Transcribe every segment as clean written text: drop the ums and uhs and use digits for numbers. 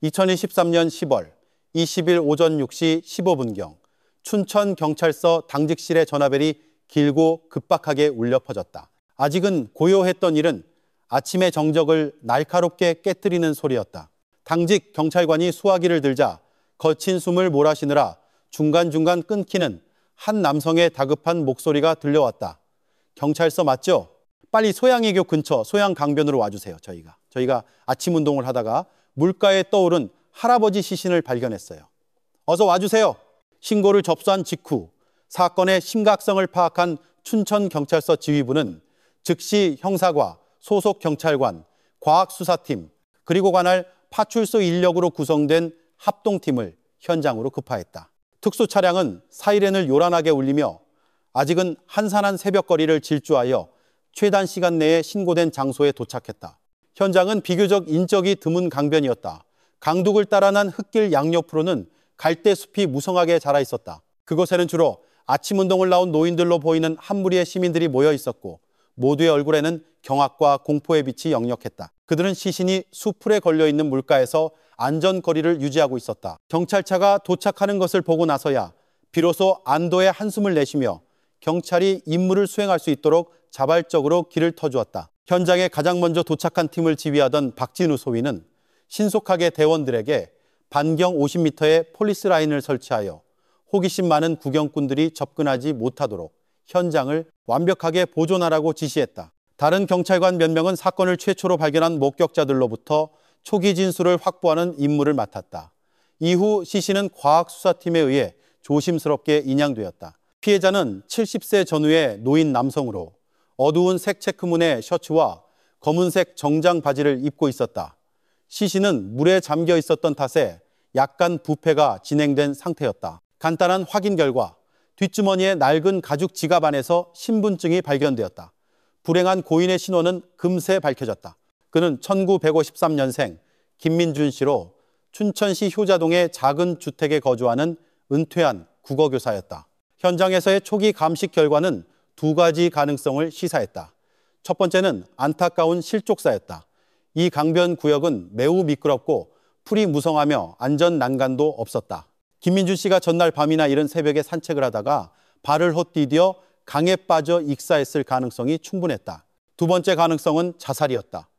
2023년 10월 20일 오전 6시 15분경 춘천경찰서 당직실의 전화벨이 길고 급박하게 울려 퍼졌다. 아직은 고요했던 일은 아침의 정적을 날카롭게 깨뜨리는 소리였다. 당직 경찰관이 수화기를 들자 거친 숨을 몰아쉬느라 중간중간 끊기는 한 남성의 다급한 목소리가 들려왔다. 경찰서 맞죠? 빨리 소양이교 근처 소양강변으로 와주세요. 저희가 아침 운동을 하다가 물가에 떠오른 할아버지 시신을 발견했어요. 어서 와주세요. 신고를 접수한 직후 사건의 심각성을 파악한 춘천경찰서 지휘부는 즉시 형사과 소속 경찰관, 과학수사팀, 그리고 관할 파출소 인력으로 구성된 합동팀을 현장으로 급파했다. 특수차량은 사이렌을 요란하게 울리며 아직은 한산한 새벽거리를 질주하여 최단 시간 내에 신고된 장소에 도착했다. 현장은 비교적 인적이 드문 강변이었다. 강둑을 따라 난 흙길 양옆으로는 갈대숲이 무성하게 자라 있었다. 그곳에는 주로 아침 운동을 나온 노인들로 보이는 한 무리의 시민들이 모여 있었고 모두의 얼굴에는 경악과 공포의 빛이 역력했다. 그들은 시신이 수풀에 걸려있는 물가에서 안전거리를 유지하고 있었다. 경찰차가 도착하는 것을 보고 나서야 비로소 안도의 한숨을 내쉬며 경찰이 임무를 수행할 수 있도록 자발적으로 길을 터주었다. 현장에 가장 먼저 도착한 팀을 지휘하던 박진우 소위는 신속하게 대원들에게 반경 50m의 폴리스 라인을 설치하여 호기심 많은 구경꾼들이 접근하지 못하도록 현장을 완벽하게 보존하라고 지시했다. 다른 경찰관 몇 명은 사건을 최초로 발견한 목격자들로부터 초기 진술을 확보하는 임무를 맡았다. 이후 시신은 과학수사팀에 의해 조심스럽게 인양되었다. 피해자는 70세 전후의 노인 남성으로 어두운 색 체크문의 셔츠와 검은색 정장 바지를 입고 있었다. 시신은 물에 잠겨 있었던 탓에 약간 부패가 진행된 상태였다. 간단한 확인 결과 뒷주머니에 낡은 가죽 지갑 안에서 신분증이 발견되었다. 불행한 고인의 신원은 금세 밝혀졌다. 그는 1953년생 김민준 씨로 춘천시 효자동의 작은 주택에 거주하는 은퇴한 국어교사였다. 현장에서의 초기 감식 결과는 두 가지 가능성을 시사했다. 첫 번째는 안타까운 실족사였다. 이 강변 구역은 매우 미끄럽고 풀이 무성하며 안전 난간도 없었다. 김민준 씨가 전날 밤이나 이른 새벽에 산책을 하다가 발을 헛디뎌 강에 빠져 익사했을 가능성이 충분했다. 두 번째 가능성은 자살이었다.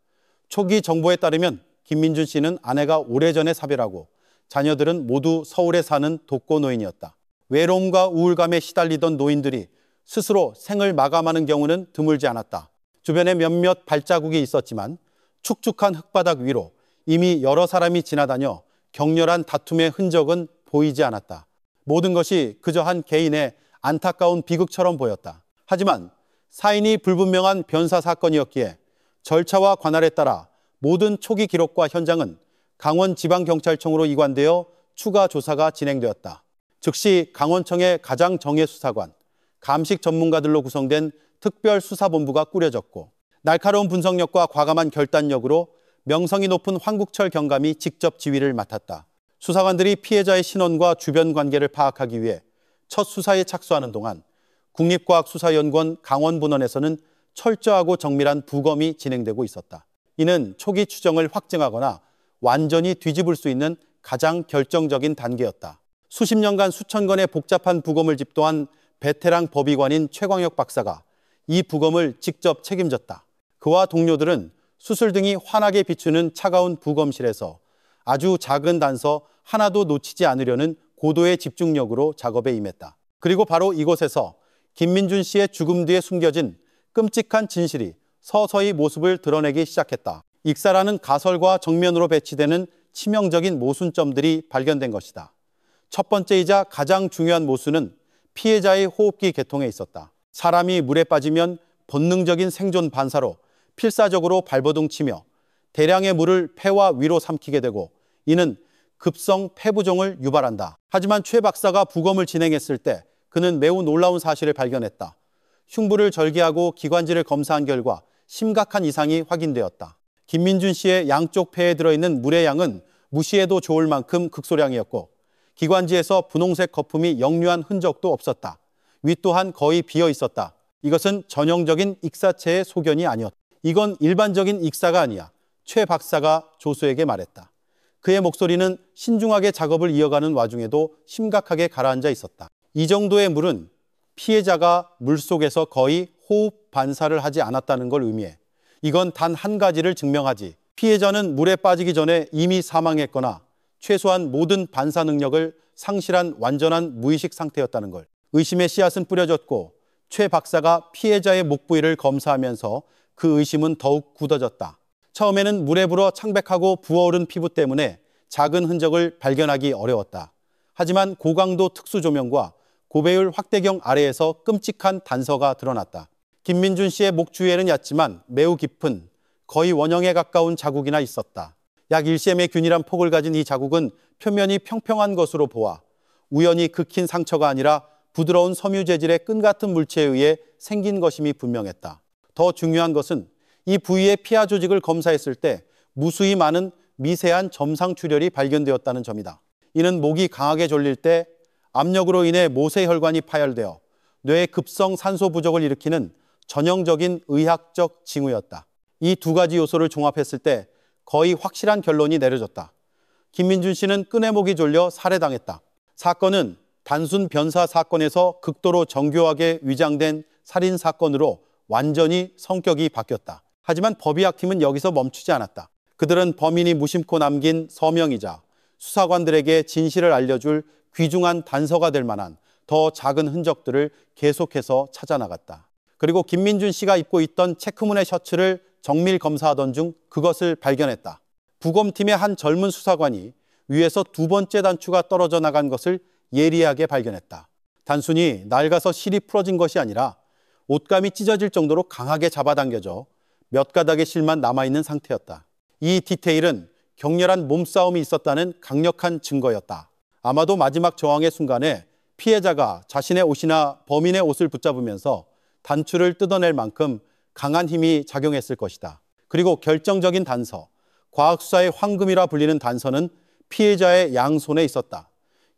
초기 정보에 따르면 김민준 씨는 아내가 오래전에 사별하고 자녀들은 모두 서울에 사는 독거노인이었다. 외로움과 우울감에 시달리던 노인들이 스스로 생을 마감하는 경우는 드물지 않았다. 주변에 몇몇 발자국이 있었지만 축축한 흙바닥 위로 이미 여러 사람이 지나다녀 격렬한 다툼의 흔적은 보이지 않았다. 모든 것이 그저 한 개인의 안타까운 비극처럼 보였다. 하지만 사인이 불분명한 변사 사건이었기에 절차와 관할에 따라 모든 초기 기록과 현장은 강원지방경찰청으로 이관되어 추가 조사가 진행되었다. 즉시 강원청의 가장 정예 수사관, 감식 전문가들로 구성된 특별수사본부가 꾸려졌고 날카로운 분석력과 과감한 결단력으로 명성이 높은 황국철 경감이 직접 지휘를 맡았다. 수사관들이 피해자의 신원과 주변 관계를 파악하기 위해 첫 수사에 착수하는 동안 국립과학수사연구원 강원분원에서는 철저하고 정밀한 부검이 진행되고 있었다. 이는 초기 추정을 확증하거나 완전히 뒤집을 수 있는 가장 결정적인 단계였다. 수십 년간 수천 건의 복잡한 부검을 집도한 베테랑 법의관인 최광혁 박사가 이 부검을 직접 책임졌다. 그와 동료들은 수술 등이 환하게 비추는 차가운 부검실에서 아주 작은 단서 하나도 놓치지 않으려는 고도의 집중력으로 작업에 임했다. 그리고 바로 이곳에서 김민준 씨의 죽음 뒤에 숨겨진 끔찍한 진실이 서서히 모습을 드러내기 시작했다. 익사라는 가설과 정면으로 배치되는 치명적인 모순점들이 발견된 것이다. 첫 번째이자 가장 중요한 모순은 피해자의 호흡기 계통에 있었다. 사람이 물에 빠지면 본능적인 생존 반사로 필사적으로 발버둥 치며 대량의 물을 폐와 위로 삼키게 되고 이는 급성 폐부종을 유발한다. 하지만 최 박사가 부검을 진행했을 때 그는 매우 놀라운 사실을 발견했다. 흉부를 절개하고 기관지를 검사한 결과 심각한 이상이 확인되었다. 김민준 씨의 양쪽 폐에 들어있는 물의 양은 무시해도 좋을 만큼 극소량이었고 기관지에서 분홍색 거품이 역류한 흔적도 없었다. 위 또한 거의 비어 있었다. 이것은 전형적인 익사체의 소견이 아니었다. 이건 일반적인 익사가 아니야. 최 박사가 조수에게 말했다. 그의 목소리는 신중하게 작업을 이어가는 와중에도 심각하게 가라앉아 있었다. 이 정도의 물은 피해자가 물속에서 거의 호흡 반사를 하지 않았다는 걸 의미해. 이건 단 한 가지를 증명하지. 피해자는 물에 빠지기 전에 이미 사망했거나 최소한 모든 반사 능력을 상실한 완전한 무의식 상태였다는 걸. 의심의 씨앗은 뿌려졌고 최 박사가 피해자의 목 부위를 검사하면서 그 의심은 더욱 굳어졌다. 처음에는 물에 불어 창백하고 부어오른 피부 때문에 작은 흔적을 발견하기 어려웠다. 하지만 고강도 특수 조명과 고배율 확대경 아래에서 끔찍한 단서가 드러났다. 김민준 씨의 목 주위에는 얕지만 매우 깊은 거의 원형에 가까운 자국이나 있었다. 약 1cm의 균일한 폭을 가진 이 자국은 표면이 평평한 것으로 보아 우연히 긁힌 상처가 아니라 부드러운 섬유 재질의 끈 같은 물체에 의해 생긴 것임이 분명했다. 더 중요한 것은 이 부위의 피하 조직을 검사했을 때 무수히 많은 미세한 점상 출혈이 발견되었다는 점이다. 이는 목이 강하게 졸릴 때 압력으로 인해 모세혈관이 파열되어 뇌의 급성 산소 부족을 일으키는 전형적인 의학적 징후였다. 이 두 가지 요소를 종합했을 때 거의 확실한 결론이 내려졌다. 김민준 씨는 끈의 목이 졸려 살해당했다. 사건은 단순 변사 사건에서 극도로 정교하게 위장된 살인 사건으로 완전히 성격이 바뀌었다. 하지만 법의학팀은 여기서 멈추지 않았다. 그들은 범인이 무심코 남긴 서명이자 수사관들에게 진실을 알려줄 귀중한 단서가 될 만한 더 작은 흔적들을 계속해서 찾아나갔다. 그리고 김민준 씨가 입고 있던 체크무늬 셔츠를 정밀 검사하던 중 그것을 발견했다. 부검팀의 한 젊은 수사관이 위에서 두 번째 단추가 떨어져 나간 것을 예리하게 발견했다. 단순히 낡아서 실이 풀어진 것이 아니라 옷감이 찢어질 정도로 강하게 잡아당겨져 몇 가닥의 실만 남아있는 상태였다. 이 디테일은 격렬한 몸싸움이 있었다는 강력한 증거였다. 아마도 마지막 저항의 순간에 피해자가 자신의 옷이나 범인의 옷을 붙잡으면서 단추를 뜯어낼 만큼 강한 힘이 작용했을 것이다. 그리고 결정적인 단서, 과학수사의 황금이라 불리는 단서는 피해자의 양손에 있었다.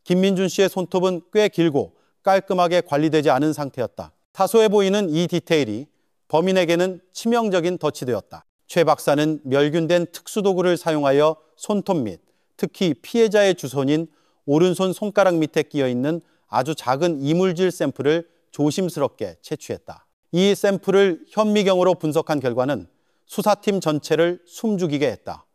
김민준 씨의 손톱은 꽤 길고 깔끔하게 관리되지 않은 상태였다. 사소해 보이는 이 디테일이 범인에게는 치명적인 덫이 되었다. 최 박사는 멸균된 특수도구를 사용하여 손톱 및 특히 피해자의 주손인 오른손 손가락 밑에 끼어있는 아주 작은 이물질 샘플을 조심스럽게 채취했다. 이 샘플을 현미경으로 분석한 결과는 수사팀 전체를 숨죽이게 했다.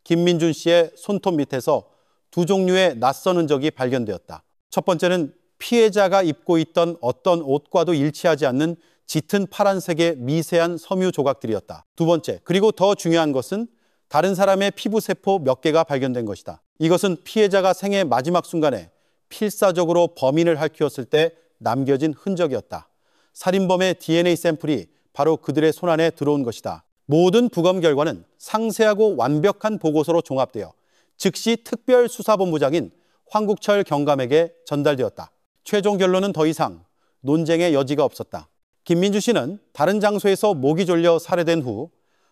김민준 씨의 손톱 밑에서 두 종류의 낯선 흔적이 발견되었다. 첫 번째는 피해자가 입고 있던 어떤 옷과도 일치하지 않는 짙은 파란색의 미세한 섬유 조각들이었다. 두 번째, 그리고 더 중요한 것은 다른 사람의 피부세포 몇 개가 발견된 것이다. 이것은 피해자가 생애 마지막 순간에 필사적으로 범인을 핥히었을 때 남겨진 흔적이었다. 살인범의 DNA 샘플이 바로 그들의 손안에 들어온 것이다. 모든 부검 결과는 상세하고 완벽한 보고서로 종합되어 즉시 특별수사본부장인 황국철 경감에게 전달되었다. 최종 결론은 더 이상 논쟁의 여지가 없었다. 김민주 씨는 다른 장소에서 목이 졸려 살해된 후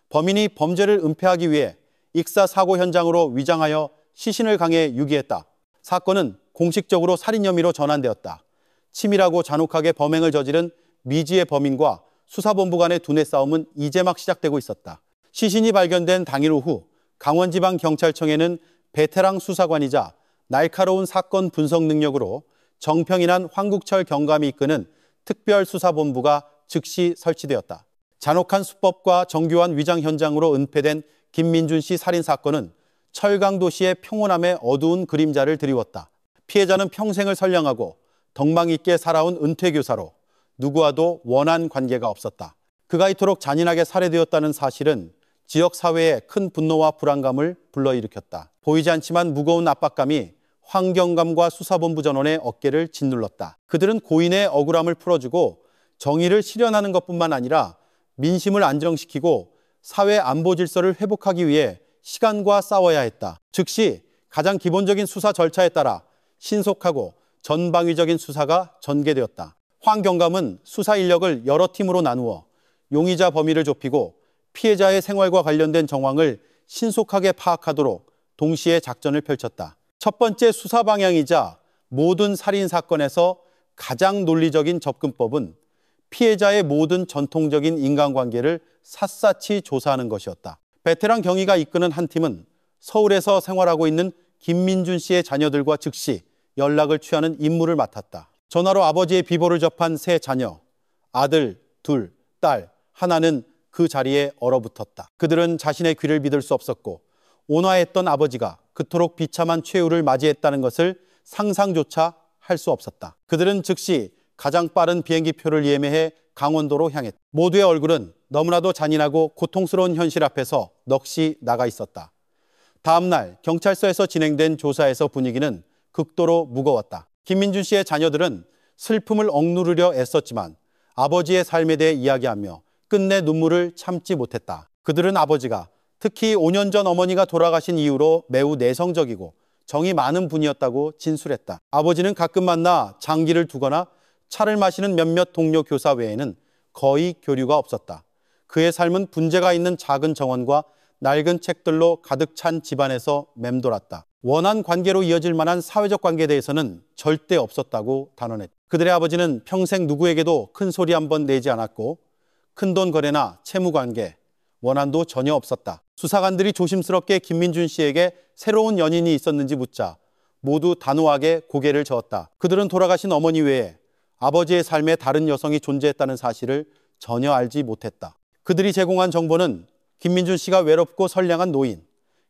범인이 범죄를 은폐하기 위해 익사 사고 현장으로 위장하여 시신을 강에 유기했다. 사건은 공식적으로 살인 혐의로 전환되었다. 치밀하고 잔혹하게 범행을 저지른 미지의 범인과 수사본부 간의 두뇌 싸움은 이제 막 시작되고 있었다. 시신이 발견된 당일 오후 강원지방경찰청에는 베테랑 수사관이자 날카로운 사건 분석 능력으로 정평이 난 황국철 경감이 이끄는 특별수사본부가 즉시 설치되었다. 잔혹한 수법과 정교한 위장 현장으로 은폐된 김민준 씨 살인사건은 철강도시의 평온함의 어두운 그림자를 드리웠다. 피해자는 평생을 선량하고 덕망 있게 살아온 은퇴교사로 누구와도 원한 관계가 없었다. 그가 이토록 잔인하게 살해되었다는 사실은 지역 사회에 큰 분노와 불안감을 불러일으켰다. 보이지 않지만 무거운 압박감이 황경감과 수사본부 전원의 어깨를 짓눌렀다. 그들은 고인의 억울함을 풀어주고 정의를 실현하는 것뿐만 아니라 민심을 안정시키고 사회 안보 질서를 회복하기 위해 시간과 싸워야 했다. 즉시 가장 기본적인 수사 절차에 따라 신속하고 전방위적인 수사가 전개되었다. 황 경감은 수사 인력을 여러 팀으로 나누어 용의자 범위를 좁히고 피해자의 생활과 관련된 정황을 신속하게 파악하도록 동시에 작전을 펼쳤다. 첫 번째 수사 방향이자 모든 살인 사건에서 가장 논리적인 접근법은 피해자의 모든 전통적인 인간관계를 샅샅이 조사하는 것이었다. 베테랑 경위가 이끄는 한 팀은 서울에서 생활하고 있는 김민준 씨의 자녀들과 즉시 연락을 취하는 임무를 맡았다. 전화로 아버지의 비보를 접한 세 자녀, 아들 둘, 딸 하나는 그 자리에 얼어붙었다. 그들은 자신의 귀를 믿을 수 없었고 온화했던 아버지가 그토록 비참한 최후를 맞이했다는 것을 상상조차 할 수 없었다. 그들은 즉시 가장 빠른 비행기표를 예매해 강원도로 향했다. 모두의 얼굴은 너무나도 잔인하고 고통스러운 현실 앞에서 넋이 나가 있었다. 다음 날 경찰서에서 진행된 조사에서 분위기는 극도로 무거웠다. 김민준 씨의 자녀들은 슬픔을 억누르려 애썼지만 아버지의 삶에 대해 이야기하며 끝내 눈물을 참지 못했다. 그들은 아버지가 특히 5년 전 어머니가 돌아가신 이후로 매우 내성적이고 정이 많은 분이었다고 진술했다. 아버지는 가끔 만나 장기를 두거나 차를 마시는 몇몇 동료 교사 외에는 거의 교류가 없었다. 그의 삶은 분재가 있는 작은 정원과 낡은 책들로 가득 찬 집안에서 맴돌았다. 원한 관계로 이어질 만한 사회적 관계에 대해서는 절대 없었다고 단언했다. 그들의 아버지는 평생 누구에게도 큰 소리 한 번 내지 않았고 큰돈 거래나 채무 관계, 원한도 전혀 없었다. 수사관들이 조심스럽게 김민준 씨에게 새로운 연인이 있었는지 묻자 모두 단호하게 고개를 저었다. 그들은 돌아가신 어머니 외에 아버지의 삶에 다른 여성이 존재했다는 사실을 전혀 알지 못했다. 그들이 제공한 정보는 김민준 씨가 외롭고 선량한 노인,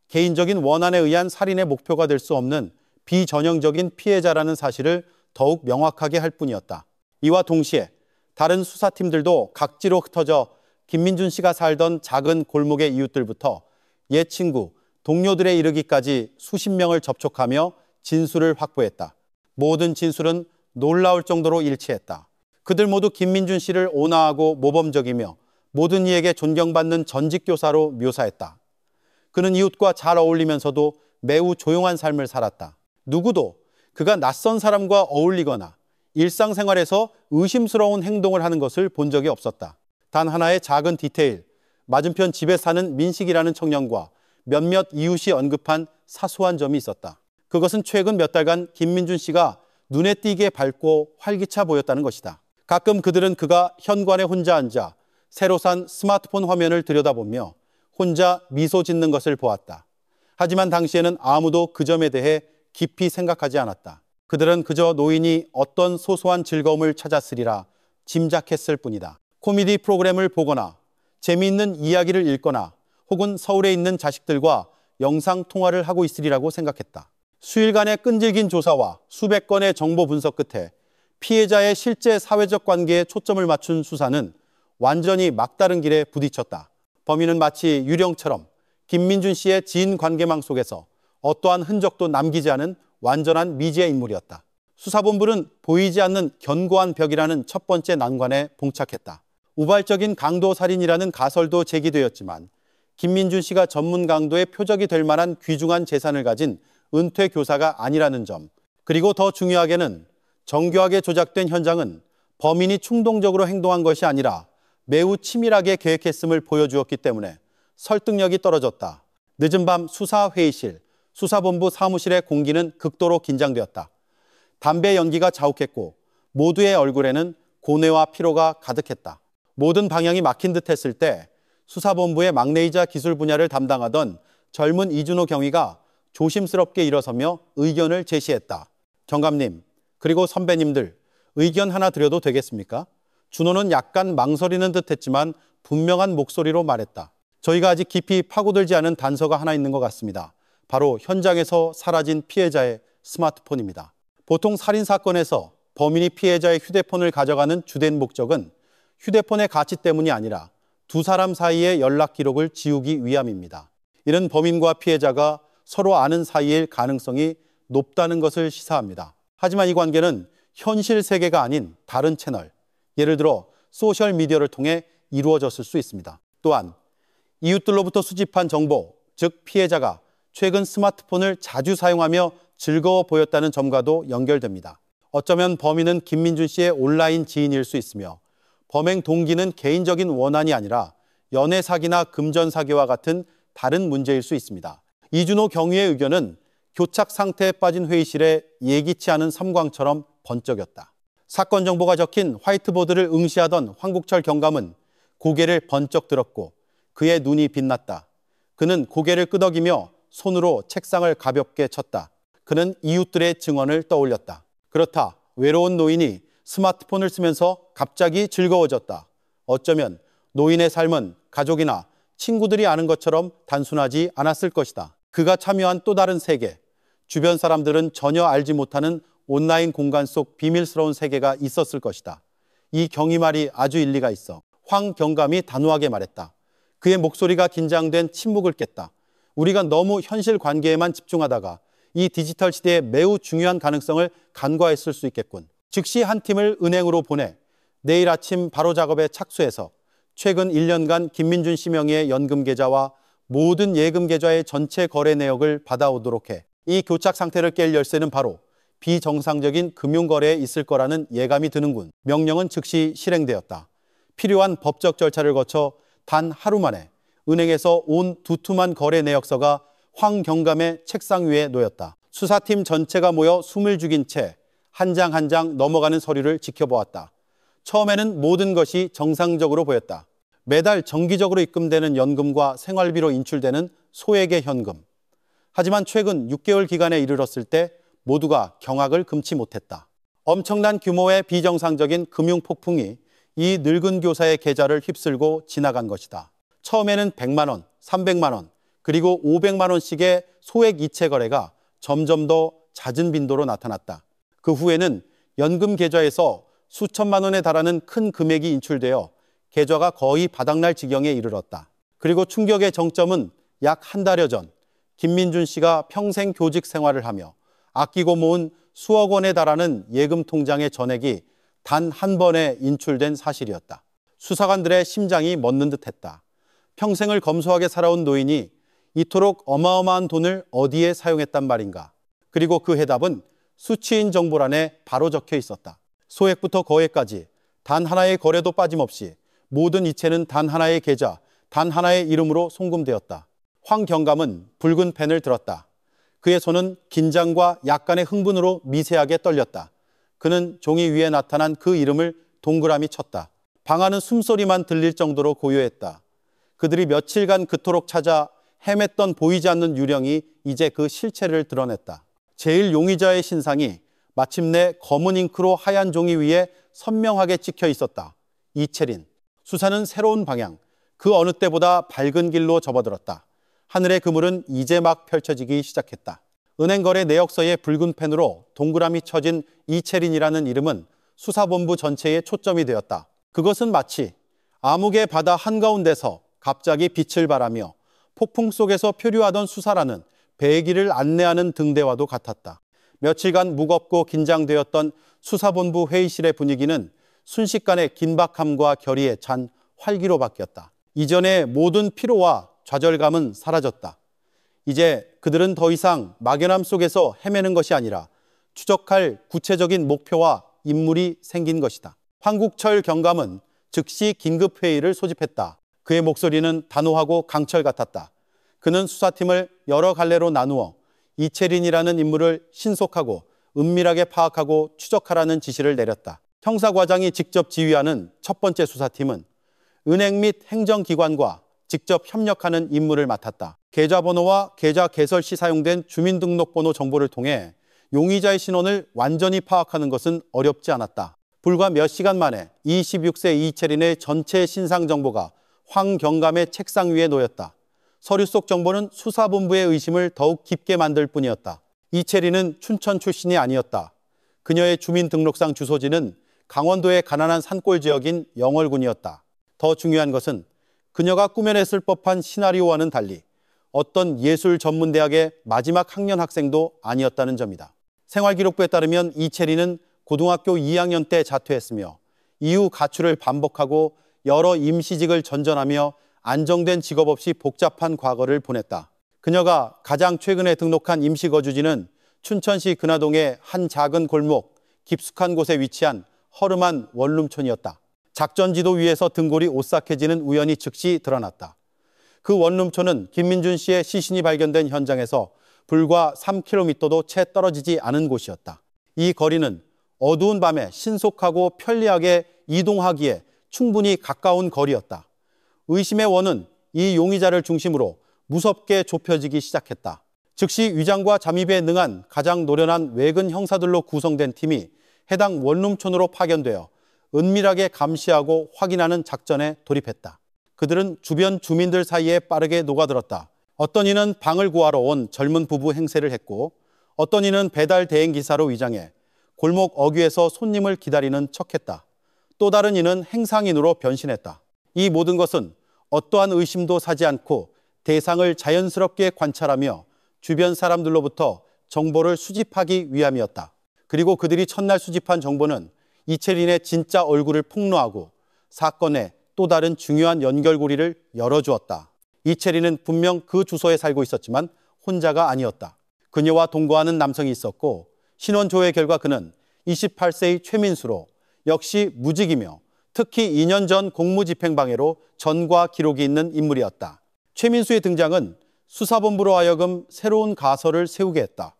개인적인 원한에 의한 살인의 목표가 될 수 없는 비전형적인 피해자라는 사실을 더욱 명확하게 할 뿐이었다. 이와 동시에 다른 수사팀들도 각지로 흩어져 김민준 씨가 살던 작은 골목의 이웃들부터 옛 친구, 동료들에 이르기까지 수십 명을 접촉하며 진술을 확보했다. 모든 진술은 놀라울 정도로 일치했다. 그들 모두 김민준 씨를 온화하고 모범적이며 모든 이에게 존경받는 전직 교사로 묘사했다. 그는 이웃과 잘 어울리면서도 매우 조용한 삶을 살았다. 누구도 그가 낯선 사람과 어울리거나 일상생활에서 의심스러운 행동을 하는 것을 본 적이 없었다. 단 하나의 작은 디테일, 맞은편 집에 사는 민식이라는 청년과 몇몇 이웃이 언급한 사소한 점이 있었다. 그것은 최근 몇 달간 김민준 씨가 눈에 띄게 밝고 활기차 보였다는 것이다. 가끔 그들은 그가 현관에 혼자 앉아 새로 산 스마트폰 화면을 들여다보며 혼자 미소 짓는 것을 보았다. 하지만 당시에는 아무도 그 점에 대해 깊이 생각하지 않았다. 그들은 그저 노인이 어떤 소소한 즐거움을 찾았으리라 짐작했을 뿐이다. 코미디 프로그램을 보거나 재미있는 이야기를 읽거나 혹은 서울에 있는 자식들과 영상 통화를 하고 있으리라고 생각했다. 수일간의 끈질긴 조사와 수백 건의 정보 분석 끝에 피해자의 실제 사회적 관계에 초점을 맞춘 수사는 완전히 막다른 길에 부딪혔다. 범인은 마치 유령처럼 김민준 씨의 지인 관계망 속에서 어떠한 흔적도 남기지 않은 완전한 미지의 인물이었다. 수사본부는 보이지 않는 견고한 벽이라는 첫 번째 난관에 봉착했다. 우발적인 강도살인이라는 가설도 제기되었지만 김민준 씨가 전문 강도의 표적이 될 만한 귀중한 재산을 가진 은퇴 교사가 아니라는 점, 그리고 더 중요하게는 정교하게 조작된 현장은 범인이 충동적으로 행동한 것이 아니라 매우 치밀하게 계획했음을 보여주었기 때문에 설득력이 떨어졌다. 늦은 밤 수사회의실, 수사본부 사무실의 공기는 극도로 긴장되었다. 담배 연기가 자욱했고 모두의 얼굴에는 고뇌와 피로가 가득했다. 모든 방향이 막힌 듯 했을 때 수사본부의 막내이자 기술 분야를 담당하던 젊은 이준호 경위가 조심스럽게 일어서며 의견을 제시했다. 경감님, 그리고 선배님들, 의견 하나 드려도 되겠습니까? 준호는 약간 망설이는 듯 했지만 분명한 목소리로 말했다. 저희가 아직 깊이 파고들지 않은 단서가 하나 있는 것 같습니다. 바로 현장에서 사라진 피해자의 스마트폰입니다. 보통 살인사건에서 범인이 피해자의 휴대폰을 가져가는 주된 목적은 휴대폰의 가치 때문이 아니라 두 사람 사이의 연락 기록을 지우기 위함입니다. 이는 범인과 피해자가 서로 아는 사이일 가능성이 높다는 것을 시사합니다. 하지만 이 관계는 현실 세계가 아닌 다른 채널, 예를 들어 소셜미디어를 통해 이루어졌을 수 있습니다. 또한 이웃들로부터 수집한 정보, 즉 피해자가 최근 스마트폰을 자주 사용하며 즐거워 보였다는 점과도 연결됩니다. 어쩌면 범인은 김민준 씨의 온라인 지인일 수 있으며 범행 동기는 개인적인 원한이 아니라 연애 사기나 금전 사기와 같은 다른 문제일 수 있습니다. 이준호 경위의 의견은 교착 상태에 빠진 회의실에 예기치 않은 섬광처럼 번쩍였다. 사건 정보가 적힌 화이트보드를 응시하던 황국철 경감은 고개를 번쩍 들었고 그의 눈이 빛났다. 그는 고개를 끄덕이며 손으로 책상을 가볍게 쳤다. 그는 이웃들의 증언을 떠올렸다. 그렇다. 외로운 노인이 스마트폰을 쓰면서 갑자기 즐거워졌다. 어쩌면 노인의 삶은 가족이나 친구들이 아는 것처럼 단순하지 않았을 것이다. 그가 참여한 또 다른 세계, 주변 사람들은 전혀 알지 못하는 온라인 공간 속 비밀스러운 세계가 있었을 것이다. 이 경위 말이 아주 일리가 있어. 황경감이 단호하게 말했다. 그의 목소리가 긴장된 침묵을 깼다. 우리가 너무 현실 관계에만 집중하다가 이 디지털 시대의 매우 중요한 가능성을 간과했을 수 있겠군. 즉시 한 팀을 은행으로 보내 내일 아침 바로 작업에 착수해서 최근 1년간 김민준 씨 명의의 연금 계좌와 모든 예금 계좌의 전체 거래 내역을 받아오도록 해. 이 교착 상태를 깰 열쇠는 바로 비정상적인 금융거래에 있을 거라는 예감이 드는군. 명령은 즉시 실행되었다. 필요한 법적 절차를 거쳐 단 하루 만에 은행에서 온 두툼한 거래 내역서가 황경감의 책상 위에 놓였다. 수사팀 전체가 모여 숨을 죽인 채 한 장 한 장 넘어가는 서류를 지켜보았다. 처음에는 모든 것이 정상적으로 보였다. 매달 정기적으로 입금되는 연금과 생활비로 인출되는 소액의 현금. 하지만 최근 6개월 기간에 이르렀을 때 모두가 경악을 금치 못했다. 엄청난 규모의 비정상적인 금융 폭풍이 이 늙은 교사의 계좌를 휩쓸고 지나간 것이다. 처음에는 100만 원, 300만 원, 그리고 500만 원씩의 소액 이체 거래가 점점 더 잦은 빈도로 나타났다. 그 후에는 연금 계좌에서 수천만 원에 달하는 큰 금액이 인출되어 계좌가 거의 바닥날 지경에 이르렀다. 그리고 충격의 정점은 약 한 달여 전 김민준 씨가 평생 교직 생활을 하며 아끼고 모은 수억 원에 달하는 예금 통장의 전액이 단 한 번에 인출된 사실이었다. 수사관들의 심장이 멎는 듯했다. 평생을 검소하게 살아온 노인이 이토록 어마어마한 돈을 어디에 사용했단 말인가. 그리고 그 해답은 수취인 정보란에 바로 적혀 있었다. 소액부터 거액까지 단 하나의 거래도 빠짐없이 모든 이체는 단 하나의 계좌, 단 하나의 이름으로 송금되었다. 황경감은 붉은 펜을 들었다. 그의 손은 긴장과 약간의 흥분으로 미세하게 떨렸다. 그는 종이 위에 나타난 그 이름을 동그라미 쳤다. 방 안은 숨소리만 들릴 정도로 고요했다. 그들이 며칠간 그토록 찾아 헤맸던 보이지 않는 유령이 이제 그 실체를 드러냈다. 제1용의자의 신상이 마침내 검은 잉크로 하얀 종이 위에 선명하게 찍혀 있었다. 이채린. 수사는 새로운 방향, 그 어느 때보다 밝은 길로 접어들었다. 하늘의 그물은 이제 막 펼쳐지기 시작했다. 은행거래 내역서의 붉은 펜으로 동그라미 쳐진 이채린이라는 이름은 수사본부 전체에 초점이 되었다. 그것은 마치 암흑의 바다 한가운데서 갑자기 빛을 발하며 폭풍 속에서 표류하던 수사라는 배기를 안내하는 등대와도 같았다. 며칠간 무겁고 긴장되었던 수사본부 회의실의 분위기는 순식간에 긴박함과 결의에 찬 활기로 바뀌었다. 이전의 모든 피로와 좌절감은 사라졌다. 이제 그들은 더 이상 막연함 속에서 헤매는 것이 아니라 추적할 구체적인 목표와 인물이 생긴 것이다. 황국철 경감은 즉시 긴급회의를 소집했다. 그의 목소리는 단호하고 강철 같았다. 그는 수사팀을 여러 갈래로 나누어 이채린이라는 인물을 신속하고 은밀하게 파악하고 추적하라는 지시를 내렸다. 형사과장이 직접 지휘하는 첫 번째 수사팀은 은행 및 행정기관과 직접 협력하는 임무를 맡았다. 계좌번호와 계좌 개설 시 사용된 주민등록번호 정보를 통해 용의자의 신원을 완전히 파악하는 것은 어렵지 않았다. 불과 몇 시간 만에 26세 이채린의 전체 신상 정보가 황경감의 책상 위에 놓였다. 서류 속 정보는 수사본부의 의심을 더욱 깊게 만들 뿐이었다. 이채린은 춘천 출신이 아니었다. 그녀의 주민등록상 주소지는 강원도의 가난한 산골 지역인 영월군이었다. 더 중요한 것은 그녀가 꾸며냈을 법한 시나리오와는 달리 어떤 예술 전문대학의 마지막 학년 학생도 아니었다는 점이다. 생활기록부에 따르면 이채린은 고등학교 2학년 때 자퇴했으며 이후 가출을 반복하고 여러 임시직을 전전하며 안정된 직업 없이 복잡한 과거를 보냈다. 그녀가 가장 최근에 등록한 임시거주지는 춘천시 근화동의 한 작은 골목, 깊숙한 곳에 위치한 허름한 원룸촌이었다. 작전지도 위에서 등골이 오싹해지는 우연이 즉시 드러났다. 그 원룸촌은 김민준 씨의 시신이 발견된 현장에서 불과 3km도 채 떨어지지 않은 곳이었다. 이 거리는 어두운 밤에 신속하고 편리하게 이동하기에 충분히 가까운 거리였다. 의심의 원은 이 용의자를 중심으로 무섭게 좁혀지기 시작했다. 즉시 위장과 잠입에 능한 가장 노련한 외근 형사들로 구성된 팀이 해당 원룸촌으로 파견되어 은밀하게 감시하고 확인하는 작전에 돌입했다. 그들은 주변 주민들 사이에 빠르게 녹아들었다. 어떤 이는 방을 구하러 온 젊은 부부 행세를 했고, 어떤 이는 배달 대행 기사로 위장해 골목 어귀에서 손님을 기다리는 척했다. 또 다른 이는 행상인으로 변신했다. 이 모든 것은 어떠한 의심도 사지 않고 대상을 자연스럽게 관찰하며 주변 사람들로부터 정보를 수집하기 위함이었다. 그리고 그들이 첫날 수집한 정보는 이채린의 진짜 얼굴을 폭로하고 사건의 또 다른 중요한 연결고리를 열어주었다. 이채린은 분명 그 주소에 살고 있었지만 혼자가 아니었다. 그녀와 동거하는 남성이 있었고, 신원 조회 결과 그는 28세의 최민수로 역시 무직이며 특히 2년 전 공무집행방해로 전과 기록이 있는 인물이었다. 최민수의 등장은 수사본부로 하여금 새로운 가설을 세우게 했다.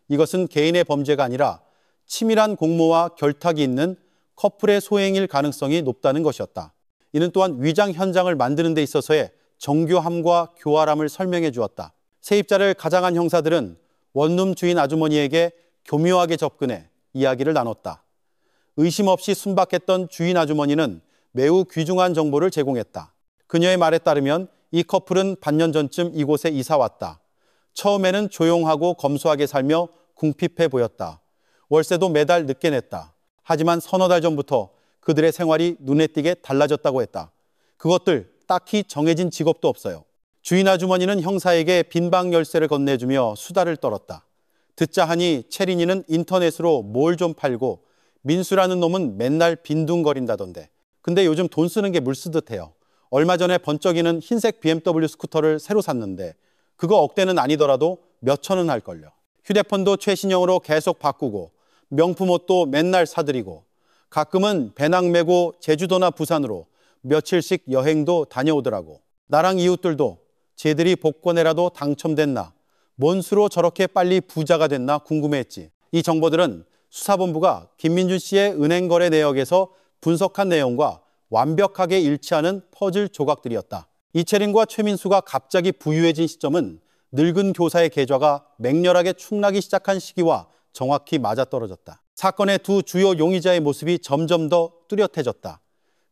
이것은 개인의 범죄가 아니라 치밀한 공모와 결탁이 있는 커플의 소행일 가능성이 높다는 것이었다. 이는 또한 위장 현장을 만드는 데 있어서의 정교함과 교활함을 설명해 주었다. 세입자를 가장한 형사들은 원룸 주인 아주머니에게 교묘하게 접근해 이야기를 나눴다. 의심 없이 순박했던 주인 아주머니는 매우 귀중한 정보를 제공했다. 그녀의 말에 따르면 이 커플은 반년 전쯤 이곳에 이사 왔다. 처음에는 조용하고 검소하게 살며 궁핍해 보였다. 월세도 매달 늦게 냈다. 하지만 서너 달 전부터 그들의 생활이 눈에 띄게 달라졌다고 했다. 그것들 딱히 정해진 직업도 없어요. 주인 아주머니는 형사에게 빈방 열쇠를 건네주며 수다를 떨었다. 듣자 하니 채린이는 인터넷으로 뭘 좀 팔고 민수라는 놈은 맨날 빈둥거린다던데. 근데 요즘 돈 쓰는 게 물쓰듯해요. 얼마 전에 번쩍이는 흰색 BMW 스쿠터를 새로 샀는데 그거 억대는 아니더라도 몇천 원 할걸요. 휴대폰도 최신형으로 계속 바꾸고 명품 옷도 맨날 사들이고 가끔은 배낭 메고 제주도나 부산으로 며칠씩 여행도 다녀오더라고. 나랑 이웃들도 쟤들이 복권에라도 당첨됐나, 뭔 수로 저렇게 빨리 부자가 됐나 궁금해했지. 이 정보들은 수사본부가 김민준 씨의 은행 거래 내역에서 분석한 내용과 완벽하게 일치하는 퍼즐 조각들이었다. 이채린과 최민수가 갑자기 부유해진 시점은 늙은 교사의 계좌가 맹렬하게 축나기 시작한 시기와 정확히 맞아떨어졌다. 사건의 두 주요 용의자의 모습이 점점 더 뚜렷해졌다.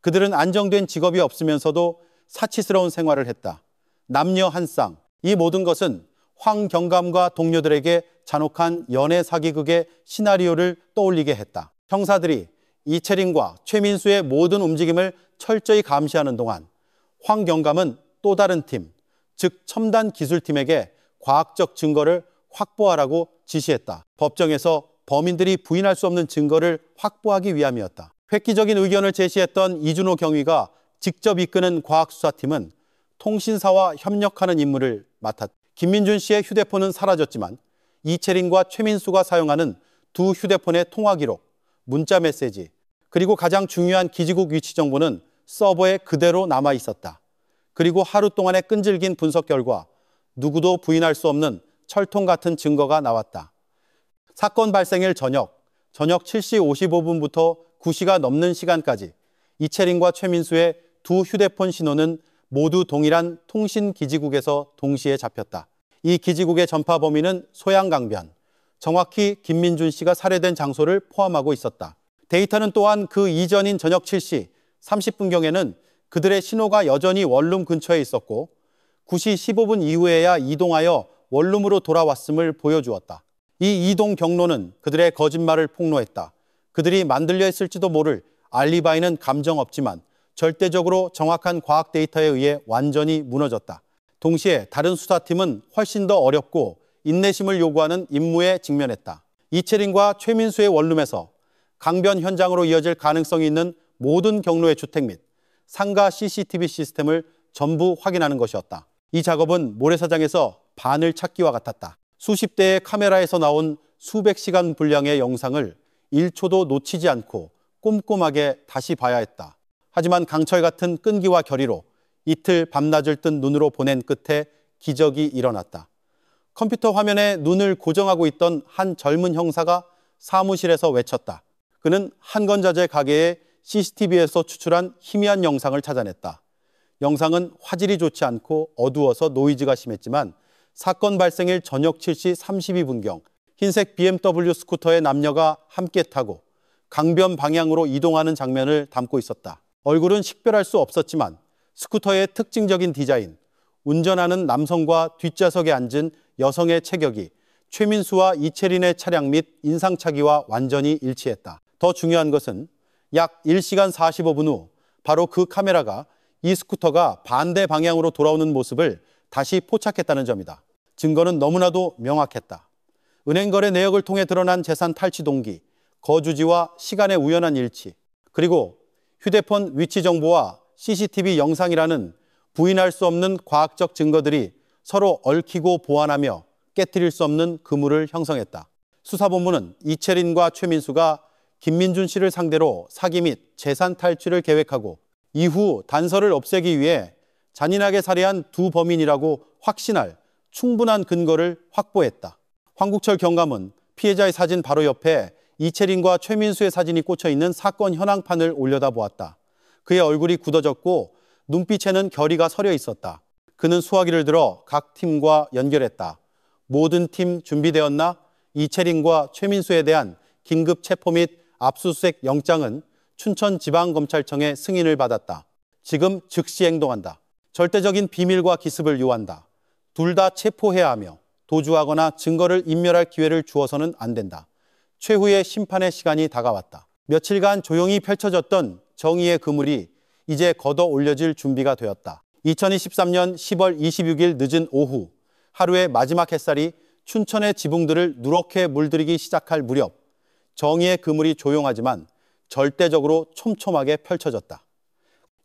그들은 안정된 직업이 없으면서도 사치스러운 생활을 했다. 남녀 한 쌍. 이 모든 것은 황경감과 동료들에게 잔혹한 연애 사기극의 시나리오를 떠올리게 했다. 형사들이 이채린과 최민수의 모든 움직임을 철저히 감시하는 동안 황경감은 또 다른 팀, 즉 첨단 기술팀에게 과학적 증거를 확보하라고 지시했다. 법정에서 범인들이 부인할 수 없는 증거를 확보하기 위함이었다. 획기적인 의견을 제시했던 이준호 경위가 직접 이끄는 과학수사팀은 통신사와 협력하는 임무를 맡았다. 김민준 씨의 휴대폰은 사라졌지만 이채린과 최민수가 사용하는 두 휴대폰의 통화 기록, 문자 메시지, 그리고 가장 중요한 기지국 위치 정보는 서버에 그대로 남아 있었다. 그리고 하루 동안의 끈질긴 분석 결과 누구도 부인할 수 없는 철통 같은 증거가 나왔다. 사건 발생일 저녁 7시 55분부터 9시가 넘는 시간까지 이채린과 최민수의 두 휴대폰 신호는 모두 동일한 통신기지국에서 동시에 잡혔다. 이 기지국의 전파 범위는 소양강변, 정확히 김민준 씨가 살해된 장소를 포함하고 있었다. 데이터는 또한 그 이전인 저녁 7시 30분경에는 그들의 신호가 여전히 원룸 근처에 있었고 9시 15분 이후에야 이동하여 원룸으로 돌아왔음을 보여주었다. 이 이동 경로는 그들의 거짓말을 폭로했다. 그들이 만들려 했을지도 모를 알리바이는 감정 없지만 절대적으로 정확한 과학 데이터에 의해 완전히 무너졌다. 동시에 다른 수사팀은 훨씬 더 어렵고 인내심을 요구하는 임무에 직면했다. 이채린과 최민수의 원룸에서 강변 현장으로 이어질 가능성이 있는 모든 경로의 주택 및 상가 CCTV 시스템을 전부 확인하는 것이었다. 이 작업은 모래사장에서 바늘 찾기와 같았다. 수십 대의 카메라에서 나온 수백 시간 분량의 영상을 1초도 놓치지 않고 꼼꼼하게 다시 봐야 했다. 하지만 강철 같은 끈기와 결의로 이틀 밤낮을 뜬 눈으로 보낸 끝에 기적이 일어났다. 컴퓨터 화면에 눈을 고정하고 있던 한 젊은 형사가 사무실에서 외쳤다. 그는 한건자재 가게의 CCTV에서 추출한 희미한 영상을 찾아냈다. 영상은 화질이 좋지 않고 어두워서 노이즈가 심했지만 사건 발생일 저녁 7시 32분경 흰색 BMW 스쿠터의 남녀가 함께 타고 강변 방향으로 이동하는 장면을 담고 있었다. 얼굴은 식별할 수 없었지만 스쿠터의 특징적인 디자인, 운전하는 남성과 뒷좌석에 앉은 여성의 체격이 최민수와 이채린의 차량 및 인상착의와 완전히 일치했다. 더 중요한 것은 약 1시간 45분 후 바로 그 카메라가 이 스쿠터가 반대 방향으로 돌아오는 모습을 다시 포착했다는 점이다. 증거는 너무나도 명확했다. 은행거래 내역을 통해 드러난 재산 탈취 동기, 거주지와 시간의 우연한 일치, 그리고 휴대폰 위치 정보와 CCTV 영상이라는 부인할 수 없는 과학적 증거들이 서로 얽히고 보완하며 깨트릴 수 없는 그물을 형성했다. 수사본부는 이채린과 최민수가 김민준 씨를 상대로 사기 및 재산 탈취를 계획하고 이후 단서를 없애기 위해 잔인하게 살해한 두 범인이라고 확신할 충분한 근거를 확보했다. 황국철 경감은 피해자의 사진 바로 옆에 이채린과 최민수의 사진이 꽂혀 있는 사건 현황판을 올려다보았다. 그의 얼굴이 굳어졌고 눈빛에는 결의가 서려 있었다. 그는 수화기를 들어 각 팀과 연결했다. 모든 팀 준비되었나? 이채린과 최민수에 대한 긴급 체포 및 압수수색 영장은 춘천지방검찰청의 승인을 받았다. 지금 즉시 행동한다. 절대적인 비밀과 기습을 요한다. 둘 다 체포해야 하며 도주하거나 증거를 인멸할 기회를 주어서는 안 된다. 최후의 심판의 시간이 다가왔다. 며칠간 조용히 펼쳐졌던 정의의 그물이 이제 걷어 올려질 준비가 되었다. 2023년 10월 26일 늦은 오후, 하루의 마지막 햇살이 춘천의 지붕들을 누렇게 물들이기 시작할 무렵, 정의의 그물이 조용하지만 절대적으로 촘촘하게 펼쳐졌다.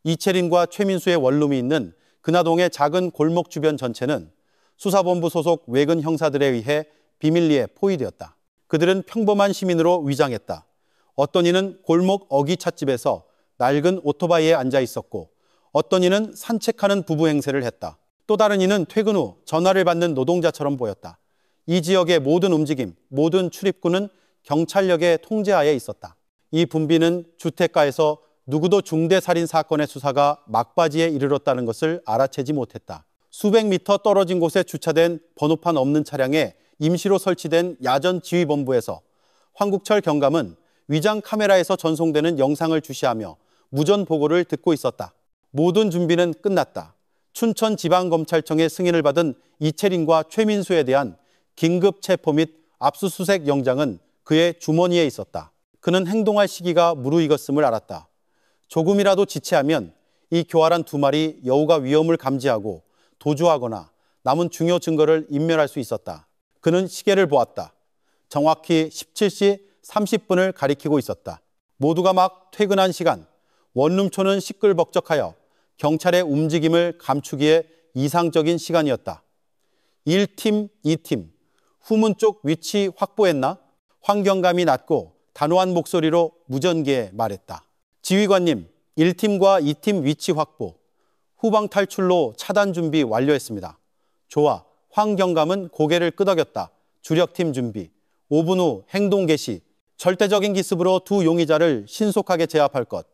이채린과 최민수의 원룸이 있는 근하동의 작은 골목 주변 전체는 수사본부 소속 외근 형사들에 의해 비밀리에 포위되었다. 그들은 평범한 시민으로 위장했다. 어떤 이는 골목 어기찻집에서 낡은 오토바이에 앉아 있었고 어떤 이는 산책하는 부부 행세를 했다. 또 다른 이는 퇴근 후 전화를 받는 노동자처럼 보였다. 이 지역의 모든 움직임, 모든 출입구는 경찰력의 통제하에 있었다. 이 분비는 주택가에서 누구도 중대살인 사건의 수사가 막바지에 이르렀다는 것을 알아채지 못했다. 수백 미터 떨어진 곳에 주차된 번호판 없는 차량에 임시로 설치된 야전 지휘본부에서 황국철 경감은 위장 카메라에서 전송되는 영상을 주시하며 무전 보고를 듣고 있었다. 모든 준비는 끝났다. 춘천지방검찰청의 승인을 받은 이채린과 최민수에 대한 긴급 체포 및 압수수색 영장은 그의 주머니에 있었다. 그는 행동할 시기가 무르익었음을 알았다. 조금이라도 지체하면 이 교활한 두 마리 여우가 위험을 감지하고 도주하거나 남은 중요 증거를 인멸할 수 있었다. 그는 시계를 보았다. 정확히 17시 30분을 가리키고 있었다. 모두가 막 퇴근한 시간, 원룸촌은 시끌벅적하여 경찰의 움직임을 감추기에 이상적인 시간이었다. 1팀, 2팀, 후문 쪽 위치 확보했나? 황경감이 낮고 단호한 목소리로 무전기에 말했다. 지휘관님, 1팀과 2팀 위치 확보, 후방 탈출로 차단 준비 완료했습니다. 좋아. 황경감은 고개를 끄덕였다. 주력팀 준비. 5분 후 행동 개시. 절대적인 기습으로 두 용의자를 신속하게 제압할 것.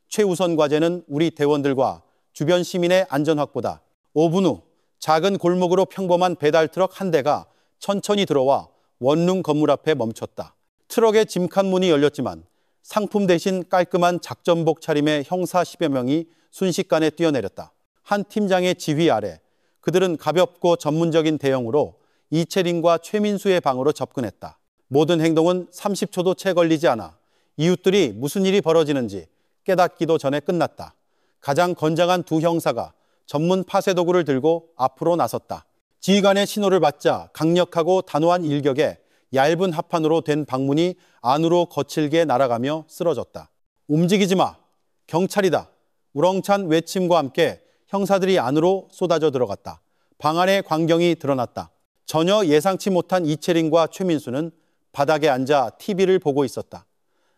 최우선 과제는 우리 대원들과 주변 시민의 안전 확보다. 5분 후 작은 골목으로 평범한 배달 트럭 한 대가 천천히 들어와 원룸 건물 앞에 멈췄다. 트럭의 짐칸 문이 열렸지만 상품 대신 깔끔한 작전복 차림의 형사 10여 명이 순식간에 뛰어내렸다. 한 팀장의 지휘 아래 그들은 가볍고 전문적인 대형으로 이채린과 최민수의 방으로 접근했다. 모든 행동은 30초도 채 걸리지 않아 이웃들이 무슨 일이 벌어지는지 깨닫기도 전에 끝났다. 가장 건장한 두 형사가 전문 파쇄 도구를 들고 앞으로 나섰다. 지휘관의 신호를 받자 강력하고 단호한 일격에 얇은 합판으로 된 방문이 안으로 거칠게 날아가며 쓰러졌다. 움직이지 마. 경찰이다. 우렁찬 외침과 함께 형사들이 안으로 쏟아져 들어갔다. 방 안의 광경이 드러났다. 전혀 예상치 못한 이채린과 최민수는 바닥에 앉아 TV를 보고 있었다.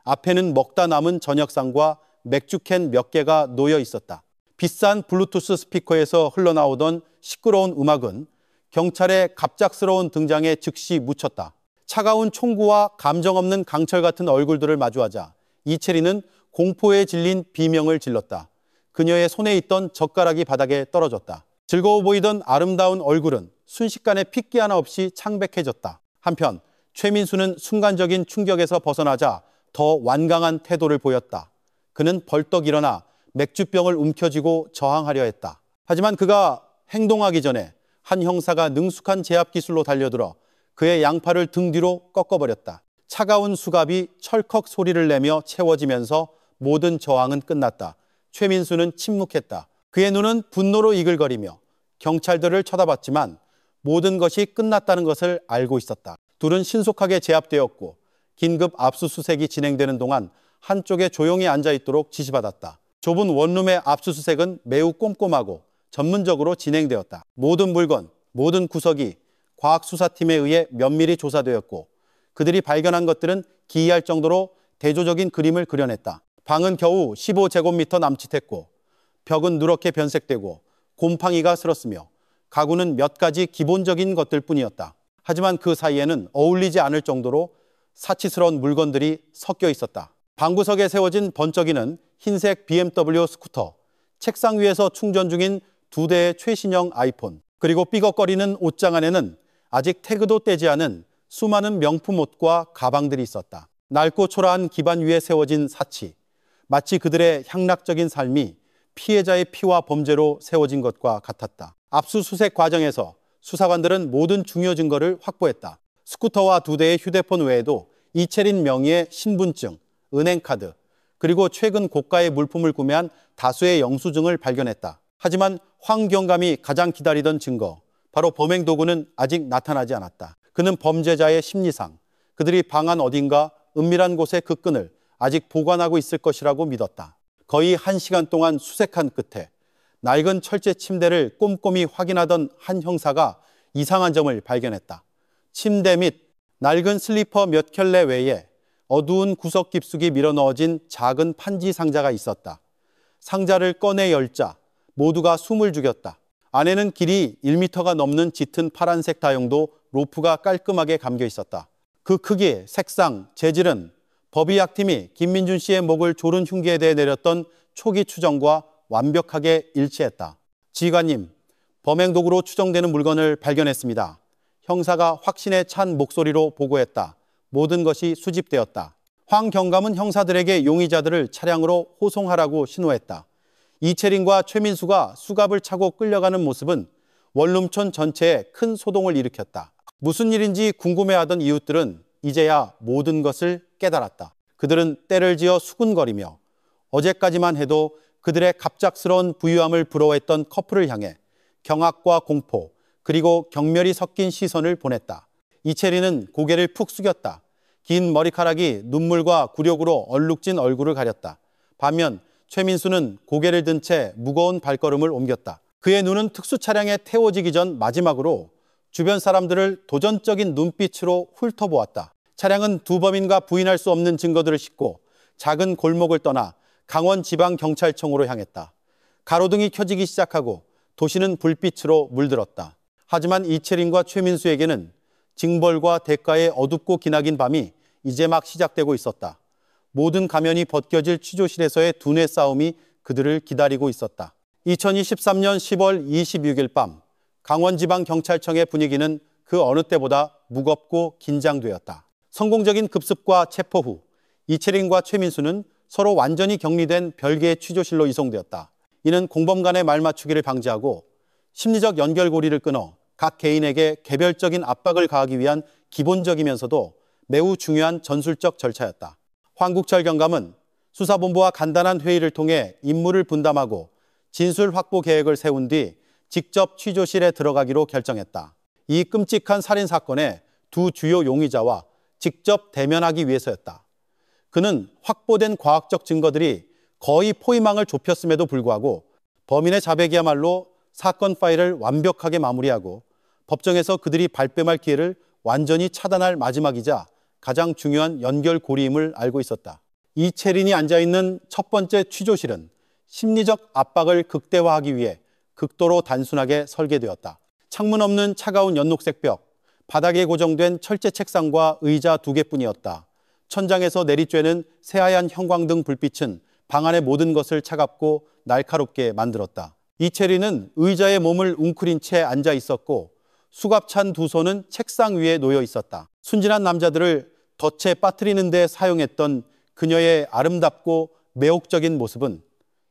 앞에는 먹다 남은 저녁상과 맥주캔 몇 개가 놓여 있었다. 비싼 블루투스 스피커에서 흘러나오던 시끄러운 음악은 경찰의 갑작스러운 등장에 즉시 묻혔다. 차가운 총구와 감정 없는 강철 같은 얼굴들을 마주하자 이채린은 공포에 질린 비명을 질렀다. 그녀의 손에 있던 젓가락이 바닥에 떨어졌다. 즐거워 보이던 아름다운 얼굴은 순식간에 핏기 하나 없이 창백해졌다. 한편 최민수는 순간적인 충격에서 벗어나자 더 완강한 태도를 보였다. 그는 벌떡 일어나 맥주병을 움켜쥐고 저항하려 했다. 하지만 그가 행동하기 전에 한 형사가 능숙한 제압 기술로 달려들어 그의 양팔을 등 뒤로 꺾어버렸다. 차가운 수갑이 철컥 소리를 내며 채워지면서 모든 저항은 끝났다. 최민수는 침묵했다. 그의 눈은 분노로 이글거리며 경찰들을 쳐다봤지만 모든 것이 끝났다는 것을 알고 있었다. 둘은 신속하게 제압되었고 긴급 압수수색이 진행되는 동안 한쪽에 조용히 앉아있도록 지시받았다. 좁은 원룸의 압수수색은 매우 꼼꼼하고 전문적으로 진행되었다. 모든 물건, 모든 구석이 과학수사팀에 의해 면밀히 조사되었고 그들이 발견한 것들은 기이할 정도로 대조적인 그림을 그려냈다. 방은 겨우 15제곱미터 남짓했고 벽은 누렇게 변색되고 곰팡이가 슬었으며 가구는 몇 가지 기본적인 것들 뿐이었다. 하지만 그 사이에는 어울리지 않을 정도로 사치스러운 물건들이 섞여 있었다. 방구석에 세워진 번쩍이는 흰색 BMW 스쿠터, 책상 위에서 충전 중인 2대의 최신형 아이폰, 그리고 삐걱거리는 옷장 안에는 아직 태그도 떼지 않은 수많은 명품 옷과 가방들이 있었다. 낡고 초라한 기반 위에 세워진 사치, 마치 그들의 향락적인 삶이 피해자의 피와 범죄로 세워진 것과 같았다. 압수수색 과정에서 수사관들은 모든 중요 증거를 확보했다. 스쿠터와 2대의 휴대폰 외에도 이채린 명의의 신분증, 은행카드, 그리고 최근 고가의 물품을 구매한 다수의 영수증을 발견했다. 하지만 황 경감이 가장 기다리던 증거, 바로 범행 도구는 아직 나타나지 않았다. 그는 범죄자의 심리상, 그들이 방 안 어딘가 은밀한 곳에 그 끈을 아직 보관하고 있을 것이라고 믿었다. 거의 1시간 동안 수색한 끝에 낡은 철제 침대를 꼼꼼히 확인하던 한 형사가 이상한 점을 발견했다. 침대 및 낡은 슬리퍼 몇 켤레 외에 어두운 구석 깊숙이 밀어넣어진 작은 판지 상자가 있었다. 상자를 꺼내 열자 모두가 숨을 죽였다. 안에는 길이 1m가 넘는 짙은 파란색 다용도 로프가 깔끔하게 감겨 있었다. 그 크기, 색상, 재질은 법의학팀이 김민준 씨의 목을 조른 흉기에 대해 내렸던 초기 추정과 완벽하게 일치했다. 지휘관님, 범행 도구로 추정되는 물건을 발견했습니다. 형사가 확신에 찬 목소리로 보고했다. 모든 것이 수집되었다. 황 경감은 형사들에게 용의자들을 차량으로 호송하라고 신호했다. 이채린과 최민수가 수갑을 차고 끌려가는 모습은 원룸촌 전체에 큰 소동을 일으켰다. 무슨 일인지 궁금해하던 이웃들은 이제야 모든 것을 깨달았다. 그들은 때를 지어 수군거리며 어제까지만 해도 그들의 갑작스러운 부유함을 부러워했던 커플을 향해 경악과 공포 그리고 경멸이 섞인 시선을 보냈다. 이채린은 고개를 푹 숙였다. 긴 머리카락이 눈물과 굴욕으로 얼룩진 얼굴을 가렸다. 반면 최민수는 고개를 든 채 무거운 발걸음을 옮겼다. 그의 눈은 특수 차량에 태워지기 전 마지막으로 주변 사람들을 도전적인 눈빛으로 훑어보았다. 차량은 두 범인과 부인할 수 없는 증거들을 싣고 작은 골목을 떠나 강원지방경찰청으로 향했다. 가로등이 켜지기 시작하고 도시는 불빛으로 물들었다. 하지만 이채린과 최민수에게는 징벌과 대가의 어둡고 기나긴 밤이 이제 막 시작되고 있었다. 모든 가면이 벗겨질 취조실에서의 두뇌 싸움이 그들을 기다리고 있었다. 2023년 10월 26일 밤 강원지방경찰청의 분위기는 그 어느 때보다 무겁고 긴장되었다. 성공적인 급습과 체포 후 이채린과 최민수는 서로 완전히 격리된 별개의 취조실로 이송되었다. 이는 공범 간의 말맞추기를 방지하고 심리적 연결고리를 끊어 각 개인에게 개별적인 압박을 가하기 위한 기본적이면서도 매우 중요한 전술적 절차였다. 황국철 경감은 수사본부와 간단한 회의를 통해 임무를 분담하고 진술 확보 계획을 세운 뒤 직접 취조실에 들어가기로 결정했다. 이 끔찍한 살인사건의 두 주요 용의자와 직접 대면하기 위해서였다. 그는 확보된 과학적 증거들이 거의 포위망을 좁혔음에도 불구하고 범인의 자백이야말로 사건 파일을 완벽하게 마무리하고 법정에서 그들이 발뺌할 기회를 완전히 차단할 마지막이자 가장 중요한 연결고리임을 알고 있었다. 이채린이 앉아있는 첫 번째 취조실은 심리적 압박을 극대화하기 위해 극도로 단순하게 설계되었다. 창문 없는 차가운 연녹색 벽, 바닥에 고정된 철제 책상과 의자 2개뿐이었다. 천장에서 내리쬐는 새하얀 형광등 불빛은 방 안의 모든 것을 차갑고 날카롭게 만들었다. 이채린은 의자에 몸을 웅크린 채 앉아 있었고 수갑찬 두 손은 책상 위에 놓여 있었다. 순진한 남자들을 덫에 빠뜨리는 데 사용했던 그녀의 아름답고 매혹적인 모습은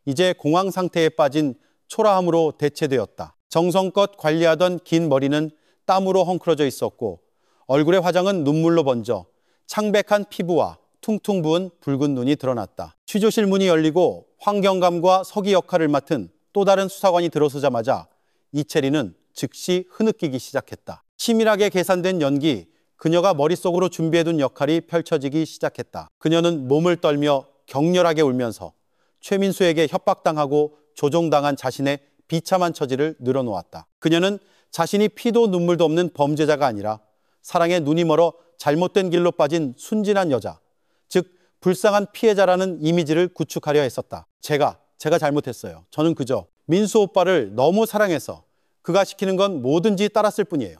이제 공황 상태에 빠진 초라함으로 대체되었다. 정성껏 관리하던 긴 머리는 땀으로 헝클어져 있었고 얼굴의 화장은 눈물로 번져 창백한 피부와 퉁퉁 부은 붉은 눈이 드러났다. 취조실 문이 열리고 황경감과 서기 역할을 맡은 또 다른 수사관이 들어서자마자 이채리는 즉시 흐느끼기 시작했다. 치밀하게 계산된 연기, 그녀가 머릿속으로 준비해둔 역할이 펼쳐지기 시작했다. 그녀는 몸을 떨며 격렬하게 울면서 최민수에게 협박당하고 조종당한 자신의 비참한 처지를 늘어놓았다. 그녀는 자신이 피도 눈물도 없는 범죄자가 아니라 사랑에 눈이 멀어 잘못된 길로 빠진 순진한 여자, 즉 불쌍한 피해자라는 이미지를 구축하려 했었다. 제가 잘못했어요. 저는 그저 민수 오빠를 너무 사랑해서 그가 시키는 건 뭐든지 따랐을 뿐이에요.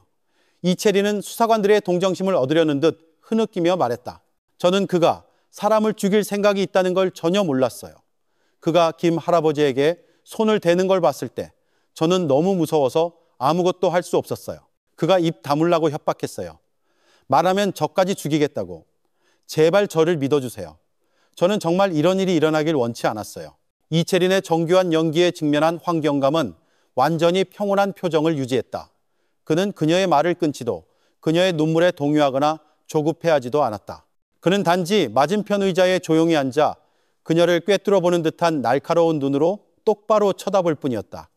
이채리는 수사관들의 동정심을 얻으려는 듯 흐느끼며 말했다. 저는 그가 사람을 죽일 생각이 있다는 걸 전혀 몰랐어요. 그가 김 할아버지에게 손을 대는 걸 봤을 때 저는 너무 무서워서 아무것도 할 수 없었어요. 그가 입 다물라고 협박했어요. 말하면 저까지 죽이겠다고. 제발 저를 믿어주세요. 저는 정말 이런 일이 일어나길 원치 않았어요. 이채린의 정교한 연기에 직면한 황경감은 완전히 평온한 표정을 유지했다. 그는 그녀의 말을 끊지도 그녀의 눈물에 동요하거나 조급해하지도 않았다. 그는 단지 맞은편 의자에 조용히 앉아 그녀를 꿰뚫어 보는 듯한 날카로운 눈으로 똑바로 쳐다볼 뿐이었다.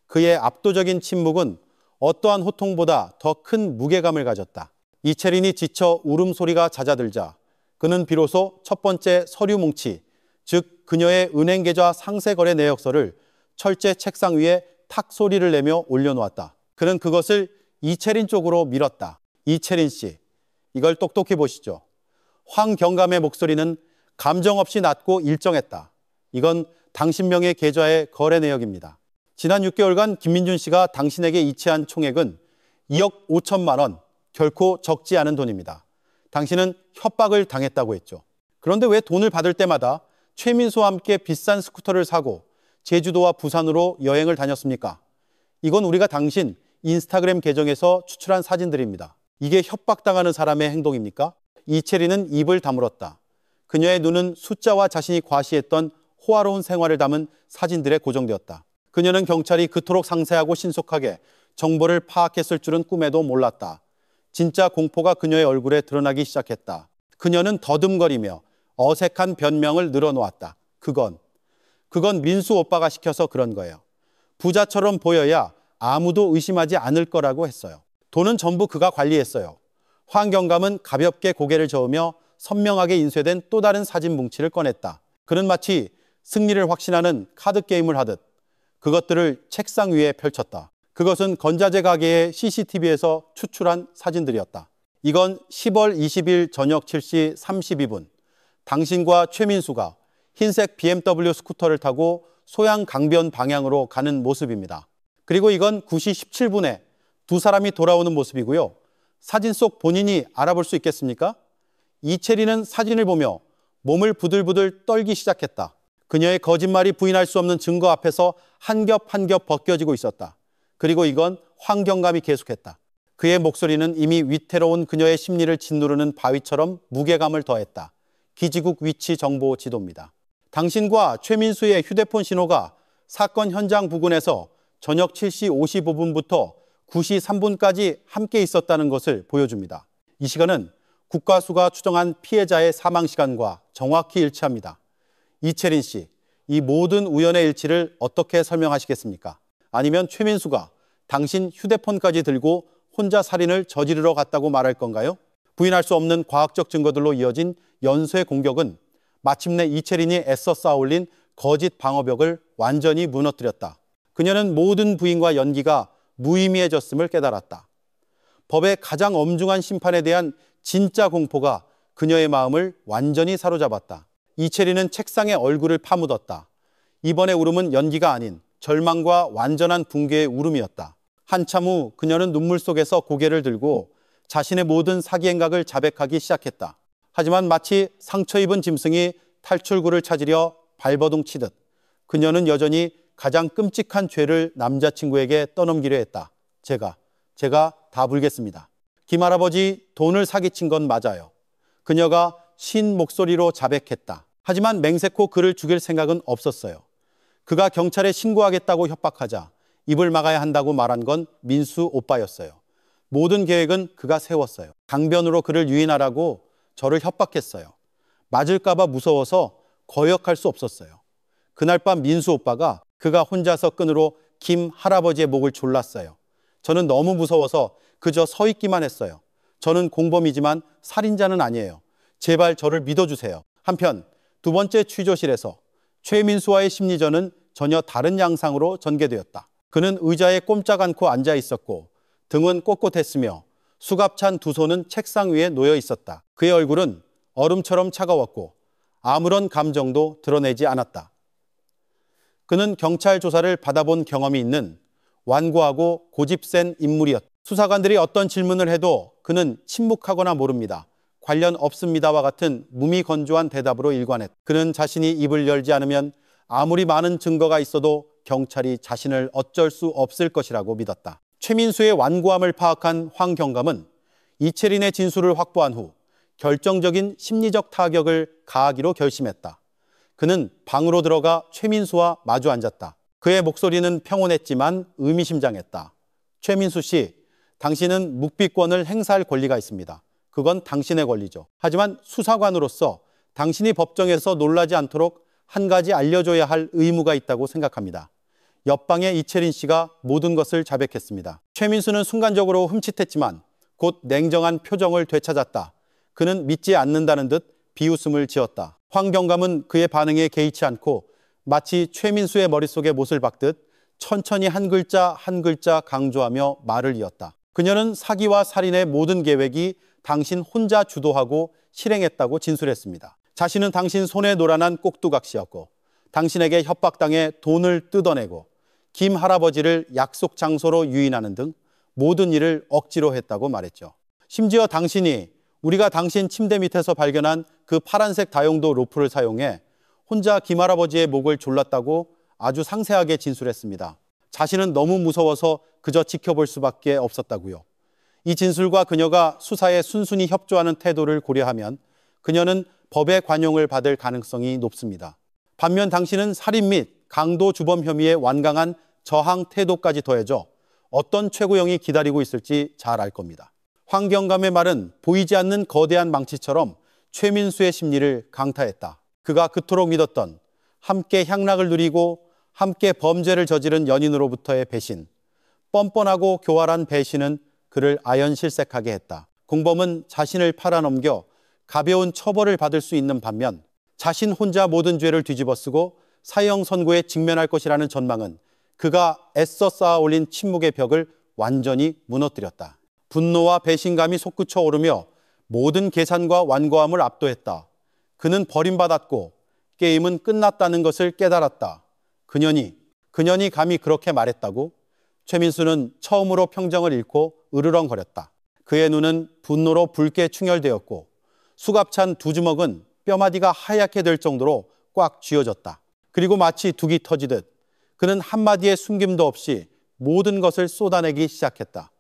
그의 압도적인 침묵은 어떠한 호통보다 더 큰 무게감을 가졌다. 이채린이 지쳐 울음소리가 잦아들자 그는 비로소 첫 번째 서류 뭉치, 즉 그녀의 은행계좌 상세거래 내역서를 철제 책상 위에 탁 소리를 내며 올려놓았다. 그는 그것을 이채린 쪽으로 밀었다. 이채린 씨, 이걸 똑똑히 보시죠. 황경감의 목소리는 감정 없이 낮고 일정했다. 이건 당신 명의 계좌의 거래 내역입니다. 지난 6개월간 김민준 씨가 당신에게 이체한 총액은 2억 5천만 원, 결코 적지 않은 돈입니다. 당신은 협박을 당했다고 했죠. 그런데 왜 돈을 받을 때마다 최민수와 함께 비싼 스쿠터를 사고 제주도와 부산으로 여행을 다녔습니까? 이건 우리가 당신 인스타그램 계정에서 추출한 사진들입니다. 이게 협박당하는 사람의 행동입니까? 이채리는 입을 다물었다. 그녀의 눈은 숫자와 자신이 과시했던 호화로운 생활을 담은 사진들에 고정되었다. 그녀는 경찰이 그토록 상세하고 신속하게 정보를 파악했을 줄은 꿈에도 몰랐다. 진짜 공포가 그녀의 얼굴에 드러나기 시작했다. 그녀는 더듬거리며 어색한 변명을 늘어놓았다. 그건 민수 오빠가 시켜서 그런 거예요. 부자처럼 보여야 아무도 의심하지 않을 거라고 했어요. 돈은 전부 그가 관리했어요. 황경감은 가볍게 고개를 저으며 선명하게 인쇄된 또 다른 사진 뭉치를 꺼냈다. 그는 마치 승리를 확신하는 카드게임을 하듯 그것들을 책상 위에 펼쳤다. 그것은 건자재 가게의 CCTV에서 추출한 사진들이었다. 이건 10월 20일 저녁 7시 32분 당신과 최민수가 흰색 BMW 스쿠터를 타고 소양 강변 방향으로 가는 모습입니다. 그리고 이건 9시 17분에 두 사람이 돌아오는 모습이고요. 사진 속 본인이 알아볼 수 있겠습니까? 이채리는 사진을 보며 몸을 부들부들 떨기 시작했다. 그녀의 거짓말이 부인할 수 없는 증거 앞에서 한 겹 한 겹 벗겨지고 있었다. 그리고 이건 황경감이 계속했다. 그의 목소리는 이미 위태로운 그녀의 심리를 짓누르는 바위처럼 무게감을 더했다. 기지국 위치 정보 지도입니다. 당신과 최민수의 휴대폰 신호가 사건 현장 부근에서 저녁 7시 55분부터 9시 3분까지 함께 있었다는 것을 보여줍니다. 이 시간은 국과수가 추정한 피해자의 사망 시간과 정확히 일치합니다. 이채린 씨, 이 모든 우연의 일치를 어떻게 설명하시겠습니까? 아니면 최민수가 당신 휴대폰까지 들고 혼자 살인을 저지르러 갔다고 말할 건가요? 부인할 수 없는 과학적 증거들로 이어진 연쇄 공격은 마침내 이채린이 애써 쌓아올린 거짓 방어벽을 완전히 무너뜨렸다. 그녀는 모든 부인과 연기가 무의미해졌음을 깨달았다. 법의 가장 엄중한 심판에 대한 진짜 공포가 그녀의 마음을 완전히 사로잡았다. 이채린은 책상에 얼굴을 파묻었다. 이번의 울음은 연기가 아닌 절망과 완전한 붕괴의 울음이었다. 한참 후 그녀는 눈물 속에서 고개를 들고 자신의 모든 사기 행각을 자백하기 시작했다. 하지만 마치 상처 입은 짐승이 탈출구를 찾으려 발버둥 치듯 그녀는 여전히 가장 끔찍한 죄를 남자친구에게 떠넘기려 했다. 제가 다 물겠습니다. 김할아버지 돈을 사기친 건 맞아요. 그녀가 쉰 목소리로 자백했다. 하지만 맹세코 그를 죽일 생각은 없었어요. 그가 경찰에 신고하겠다고 협박하자 입을 막아야 한다고 말한 건 민수 오빠였어요. 모든 계획은 그가 세웠어요. 강변으로 그를 유인하라고 저를 협박했어요. 맞을까봐 무서워서 거역할 수 없었어요. 그날 밤 민수 오빠가 그가 혼자서 끈으로 김 할아버지의 목을 졸랐어요. 저는 너무 무서워서 그저 서 있기만 했어요. 저는 공범이지만 살인자는 아니에요. 제발 저를 믿어주세요. 한편 두 번째 취조실에서 최민수와의 심리전은 전혀 다른 양상으로 전개되었다. 그는 의자에 꼼짝 않고 앉아 있었고 등은 꼿꼿했으며 수갑찬 두 손은 책상 위에 놓여 있었다. 그의 얼굴은 얼음처럼 차가웠고 아무런 감정도 드러내지 않았다. 그는 경찰 조사를 받아본 경험이 있는 완고하고 고집센 인물이었다. 수사관들이 어떤 질문을 해도 그는 침묵하거나 모릅니다. 관련 없습니다와 같은 무미건조한 대답으로 일관했다. 그는 자신이 입을 열지 않으면 아무리 많은 증거가 있어도 경찰이 자신을 어쩔 수 없을 것이라고 믿었다. 최민수의 완고함을 파악한 황 경감은 이채린의 진술을 확보한 후 결정적인 심리적 타격을 가하기로 결심했다. 그는 방으로 들어가 최민수와 마주 앉았다. 그의 목소리는 평온했지만 의미심장했다. 최민수 씨, 당신은 묵비권을 행사할 권리가 있습니다. 그건 당신의 권리죠. 하지만 수사관으로서 당신이 법정에서 놀라지 않도록 한 가지 알려줘야 할 의무가 있다고 생각합니다. 옆방의 이채린 씨가 모든 것을 자백했습니다. 최민수는 순간적으로 흠칫했지만 곧 냉정한 표정을 되찾았다. 그는 믿지 않는다는 듯 비웃음을 지었다. 황 경감은 그의 반응에 개의치 않고 마치 최민수의 머릿속에 못을 박듯 천천히 한 글자 한 글자 강조하며 말을 이었다. 그녀는 사기와 살인의 모든 계획이 당신 혼자 주도하고 실행했다고 진술했습니다. 자신은 당신 손에 노란한 꼭두각시였고 당신에게 협박당해 돈을 뜯어내고 김 할아버지를 약속 장소로 유인하는 등 모든 일을 억지로 했다고 말했죠. 심지어 당신이 우리가 당신 침대 밑에서 발견한 그 파란색 다용도 로프를 사용해 혼자 김 할아버지의 목을 졸랐다고 아주 상세하게 진술했습니다. 자신은 너무 무서워서 그저 지켜볼 수밖에 없었다고요. 이 진술과 그녀가 수사에 순순히 협조하는 태도를 고려하면 그녀는 법의 관용을 받을 가능성이 높습니다. 반면 당신은 살인 및 강도 주범 혐의의 완강한 저항 태도까지 더해져 어떤 최고형이 기다리고 있을지 잘 알 겁니다. 황 경감의 말은 보이지 않는 거대한 망치처럼 최민수의 심리를 강타했다. 그가 그토록 믿었던 함께 향락을 누리고 함께 범죄를 저지른 연인으로부터의 배신, 뻔뻔하고 교활한 배신은 그를 아연실색하게 했다. 공범은 자신을 팔아넘겨 가벼운 처벌을 받을 수 있는 반면 자신 혼자 모든 죄를 뒤집어쓰고 사형 선고에 직면할 것이라는 전망은 그가 애써 쌓아올린 침묵의 벽을 완전히 무너뜨렸다. 분노와 배신감이 솟구쳐 오르며 모든 계산과 완고함을 압도했다. 그는 버림받았고 게임은 끝났다는 것을 깨달았다. 그년이 감히 그렇게 말했다고? 최민수는 처음으로 평정을 잃고 으르렁거렸다. 그의 눈은 분노로 붉게 충혈되었고 수갑찬 두 주먹은 뼈마디가 하얗게 될 정도로 꽉 쥐어졌다. 그리고 마치 둑이 터지듯 그는 한마디의 숨김도 없이 모든 것을 쏟아내기 시작했다.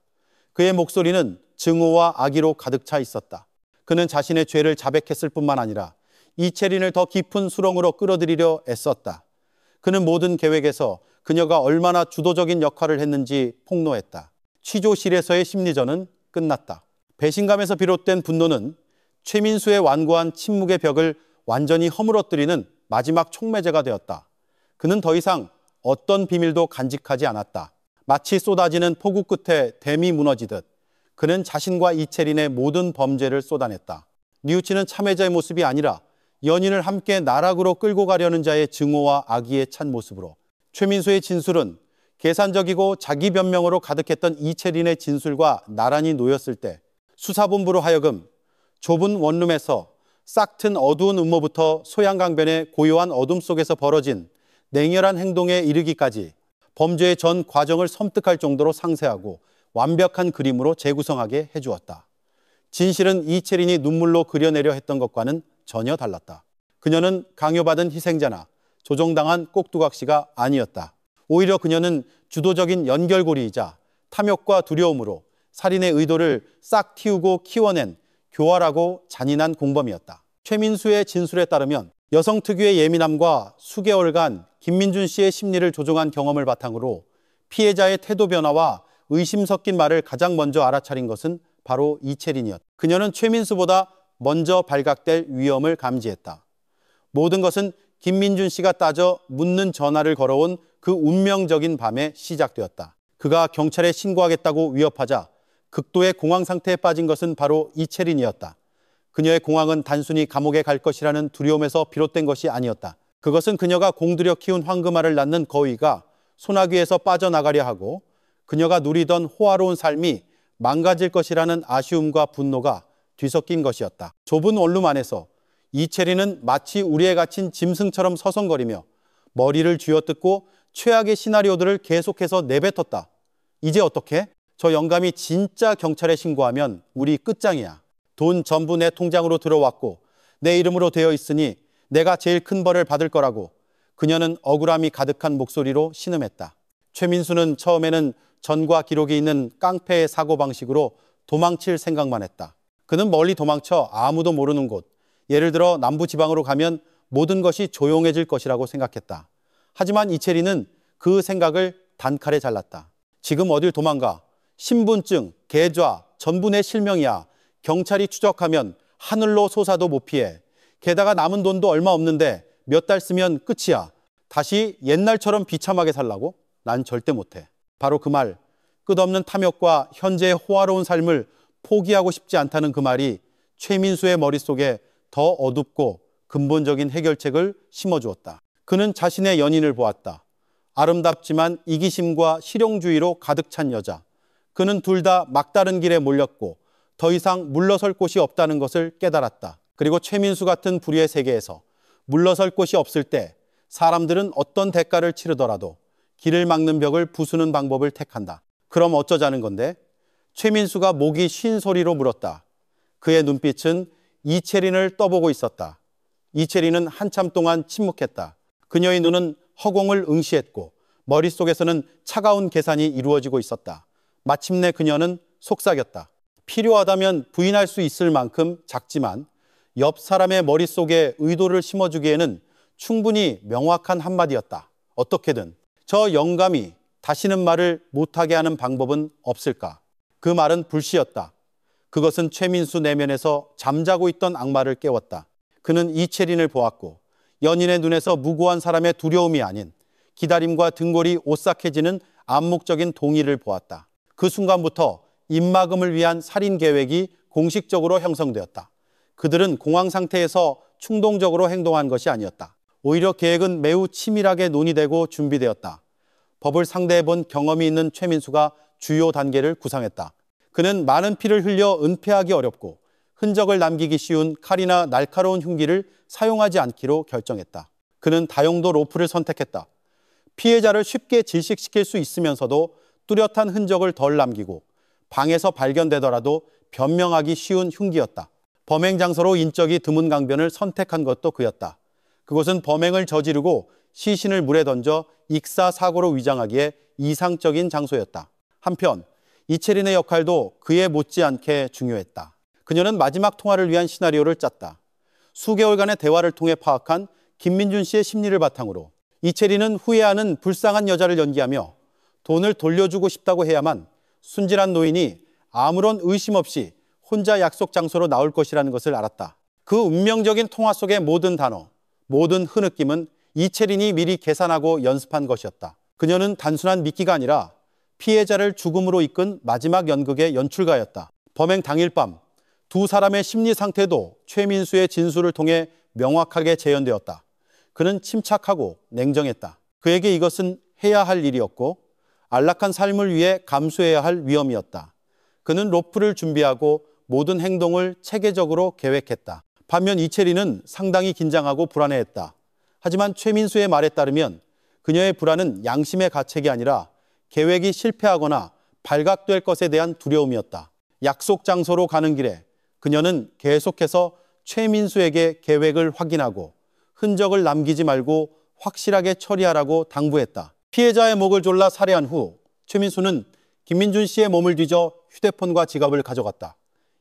그의 목소리는 증오와 악의로 가득 차 있었다. 그는 자신의 죄를 자백했을 뿐만 아니라 이채린을 더 깊은 수렁으로 끌어들이려 애썼다. 그는 모든 계획에서 그녀가 얼마나 주도적인 역할을 했는지 폭로했다. 취조실에서의 심리전은 끝났다. 배신감에서 비롯된 분노는 최민수의 완고한 침묵의 벽을 완전히 허물어뜨리는 마지막 촉매제가 되었다. 그는 더 이상 어떤 비밀도 간직하지 않았다. 마치 쏟아지는 폭우 끝에 댐이 무너지듯 그는 자신과 이채린의 모든 범죄를 쏟아냈다. 뉘우치는 참회자의 모습이 아니라 연인을 함께 나락으로 끌고 가려는 자의 증오와 악의에 찬 모습으로 최민수의 진술은 계산적이고 자기 변명으로 가득했던 이채린의 진술과 나란히 놓였을 때 수사본부로 하여금 좁은 원룸에서 싹튼 어두운 음모부터 소양강변의 고요한 어둠 속에서 벌어진 냉혈한 행동에 이르기까지 범죄의 전 과정을 섬뜩할 정도로 상세하고 완벽한 그림으로 재구성하게 해주었다. 진실은 이채린이 눈물로 그려내려 했던 것과는 전혀 달랐다. 그녀는 강요받은 희생자나 조종당한 꼭두각시가 아니었다. 오히려 그녀는 주도적인 연결고리이자 탐욕과 두려움으로 살인의 의도를 싹 틔우고 키워낸 교활하고 잔인한 공범이었다. 최민수의 진술에 따르면 여성 특유의 예민함과 수개월간 김민준 씨의 심리를 조종한 경험을 바탕으로 피해자의 태도 변화와 의심 섞인 말을 가장 먼저 알아차린 것은 바로 이채린이었다. 그녀는 최민수보다 먼저 발각될 위험을 감지했다. 모든 것은 김민준 씨가 따져 묻는 전화를 걸어온 그 운명적인 밤에 시작되었다. 그가 경찰에 신고하겠다고 위협하자 극도의 공황 상태에 빠진 것은 바로 이채린이었다. 그녀의 공황은 단순히 감옥에 갈 것이라는 두려움에서 비롯된 것이 아니었다. 그것은 그녀가 공들여 키운 황금알을 낳는 거위가 소나기에서 빠져나가려 하고 그녀가 누리던 호화로운 삶이 망가질 것이라는 아쉬움과 분노가 뒤섞인 것이었다. 좁은 원룸 안에서 이채린은 마치 우리에 갇힌 짐승처럼 서성거리며 머리를 쥐어뜯고 최악의 시나리오들을 계속해서 내뱉었다. 이제 어떻게? 저 영감이 진짜 경찰에 신고하면 우리 끝장이야. 돈 전부 내 통장으로 들어왔고 내 이름으로 되어 있으니 내가 제일 큰 벌을 받을 거라고 그녀는 억울함이 가득한 목소리로 신음했다. 최민수는 처음에는 전과 기록이 있는 깡패의 사고방식으로 도망칠 생각만 했다. 그는 멀리 도망쳐 아무도 모르는 곳, 예를 들어 남부지방으로 가면 모든 것이 조용해질 것이라고 생각했다. 하지만 이채리는 그 생각을 단칼에 잘랐다. 지금 어딜 도망가? 신분증, 계좌, 전부 내 실명이야. 경찰이 추적하면 하늘로 솟아도 못 피해. 게다가 남은 돈도 얼마 없는데 몇 달 쓰면 끝이야. 다시 옛날처럼 비참하게 살라고? 난 절대 못해. 바로 그 말, 끝없는 탐욕과 현재의 호화로운 삶을 포기하고 싶지 않다는 그 말이 최민수의 머릿속에 더 어둡고 근본적인 해결책을 심어주었다. 그는 자신의 연인을 보았다. 아름답지만 이기심과 실용주의로 가득 찬 여자. 그는 둘 다 막다른 길에 몰렸고 더 이상 물러설 곳이 없다는 것을 깨달았다. 그리고 최민수 같은 불의의 세계에서 물러설 곳이 없을 때 사람들은 어떤 대가를 치르더라도 길을 막는 벽을 부수는 방법을 택한다. 그럼 어쩌자는 건데? 최민수가 목이 쉰 소리로 물었다. 그의 눈빛은 이채린을 떠보고 있었다. 이채린은 한참 동안 침묵했다. 그녀의 눈은 허공을 응시했고 머릿속에서는 차가운 계산이 이루어지고 있었다. 마침내 그녀는 속삭였다. 필요하다면 부인할 수 있을 만큼 작지만 옆 사람의 머릿속에 의도를 심어주기에는 충분히 명확한 한마디였다. 어떻게든 저 영감이 다시는 말을 못하게 하는 방법은 없을까? 그 말은 불씨였다. 그것은 최민수 내면에서 잠자고 있던 악마를 깨웠다. 그는 이채린을 보았고 연인의 눈에서 무고한 사람의 두려움이 아닌 기다림과 등골이 오싹해지는 암묵적인 동의를 보았다. 그 순간부터 입막음을 위한 살인 계획이 공식적으로 형성되었다. 그들은 공황 상태에서 충동적으로 행동한 것이 아니었다. 오히려 계획은 매우 치밀하게 논의되고 준비되었다. 법을 상대해 본 경험이 있는 최민수가 주요 단계를 구상했다. 그는 많은 피를 흘려 은폐하기 어렵고 흔적을 남기기 쉬운 칼이나 날카로운 흉기를 사용하지 않기로 결정했다. 그는 다용도 로프를 선택했다. 피해자를 쉽게 질식시킬 수 있으면서도 뚜렷한 흔적을 덜 남기고 방에서 발견되더라도 변명하기 쉬운 흉기였다. 범행 장소로 인적이 드문 강변을 선택한 것도 그였다. 그곳은 범행을 저지르고 시신을 물에 던져 익사사고로 위장하기에 이상적인 장소였다. 한편 이채린의 역할도 그에 못지않게 중요했다. 그녀는 마지막 통화를 위한 시나리오를 짰다. 수개월간의 대화를 통해 파악한 김민준 씨의 심리를 바탕으로 이채린은 후회하는 불쌍한 여자를 연기하며 돈을 돌려주고 싶다고 해야만 순진한 노인이 아무런 의심 없이 혼자 약속 장소로 나올 것이라는 것을 알았다. 그 운명적인 통화 속의 모든 단어, 모든 흐느낌은 이채린이 미리 계산하고 연습한 것이었다. 그녀는 단순한 미끼가 아니라 피해자를 죽음으로 이끈 마지막 연극의 연출가였다. 범행 당일 밤 두 사람의 심리 상태도 최민수의 진술을 통해 명확하게 재현되었다. 그는 침착하고 냉정했다. 그에게 이것은 해야 할 일이었고 안락한 삶을 위해 감수해야 할 위험이었다. 그는 로프를 준비하고 모든 행동을 체계적으로 계획했다. 반면 이채린은 상당히 긴장하고 불안해했다. 하지만 최민수의 말에 따르면 그녀의 불안은 양심의 가책이 아니라 계획이 실패하거나 발각될 것에 대한 두려움이었다. 약속 장소로 가는 길에 그녀는 계속해서 최민수에게 계획을 확인하고 흔적을 남기지 말고 확실하게 처리하라고 당부했다. 피해자의 목을 졸라 살해한 후 최민수는 김민준 씨의 몸을 뒤져 휴대폰과 지갑을 가져갔다.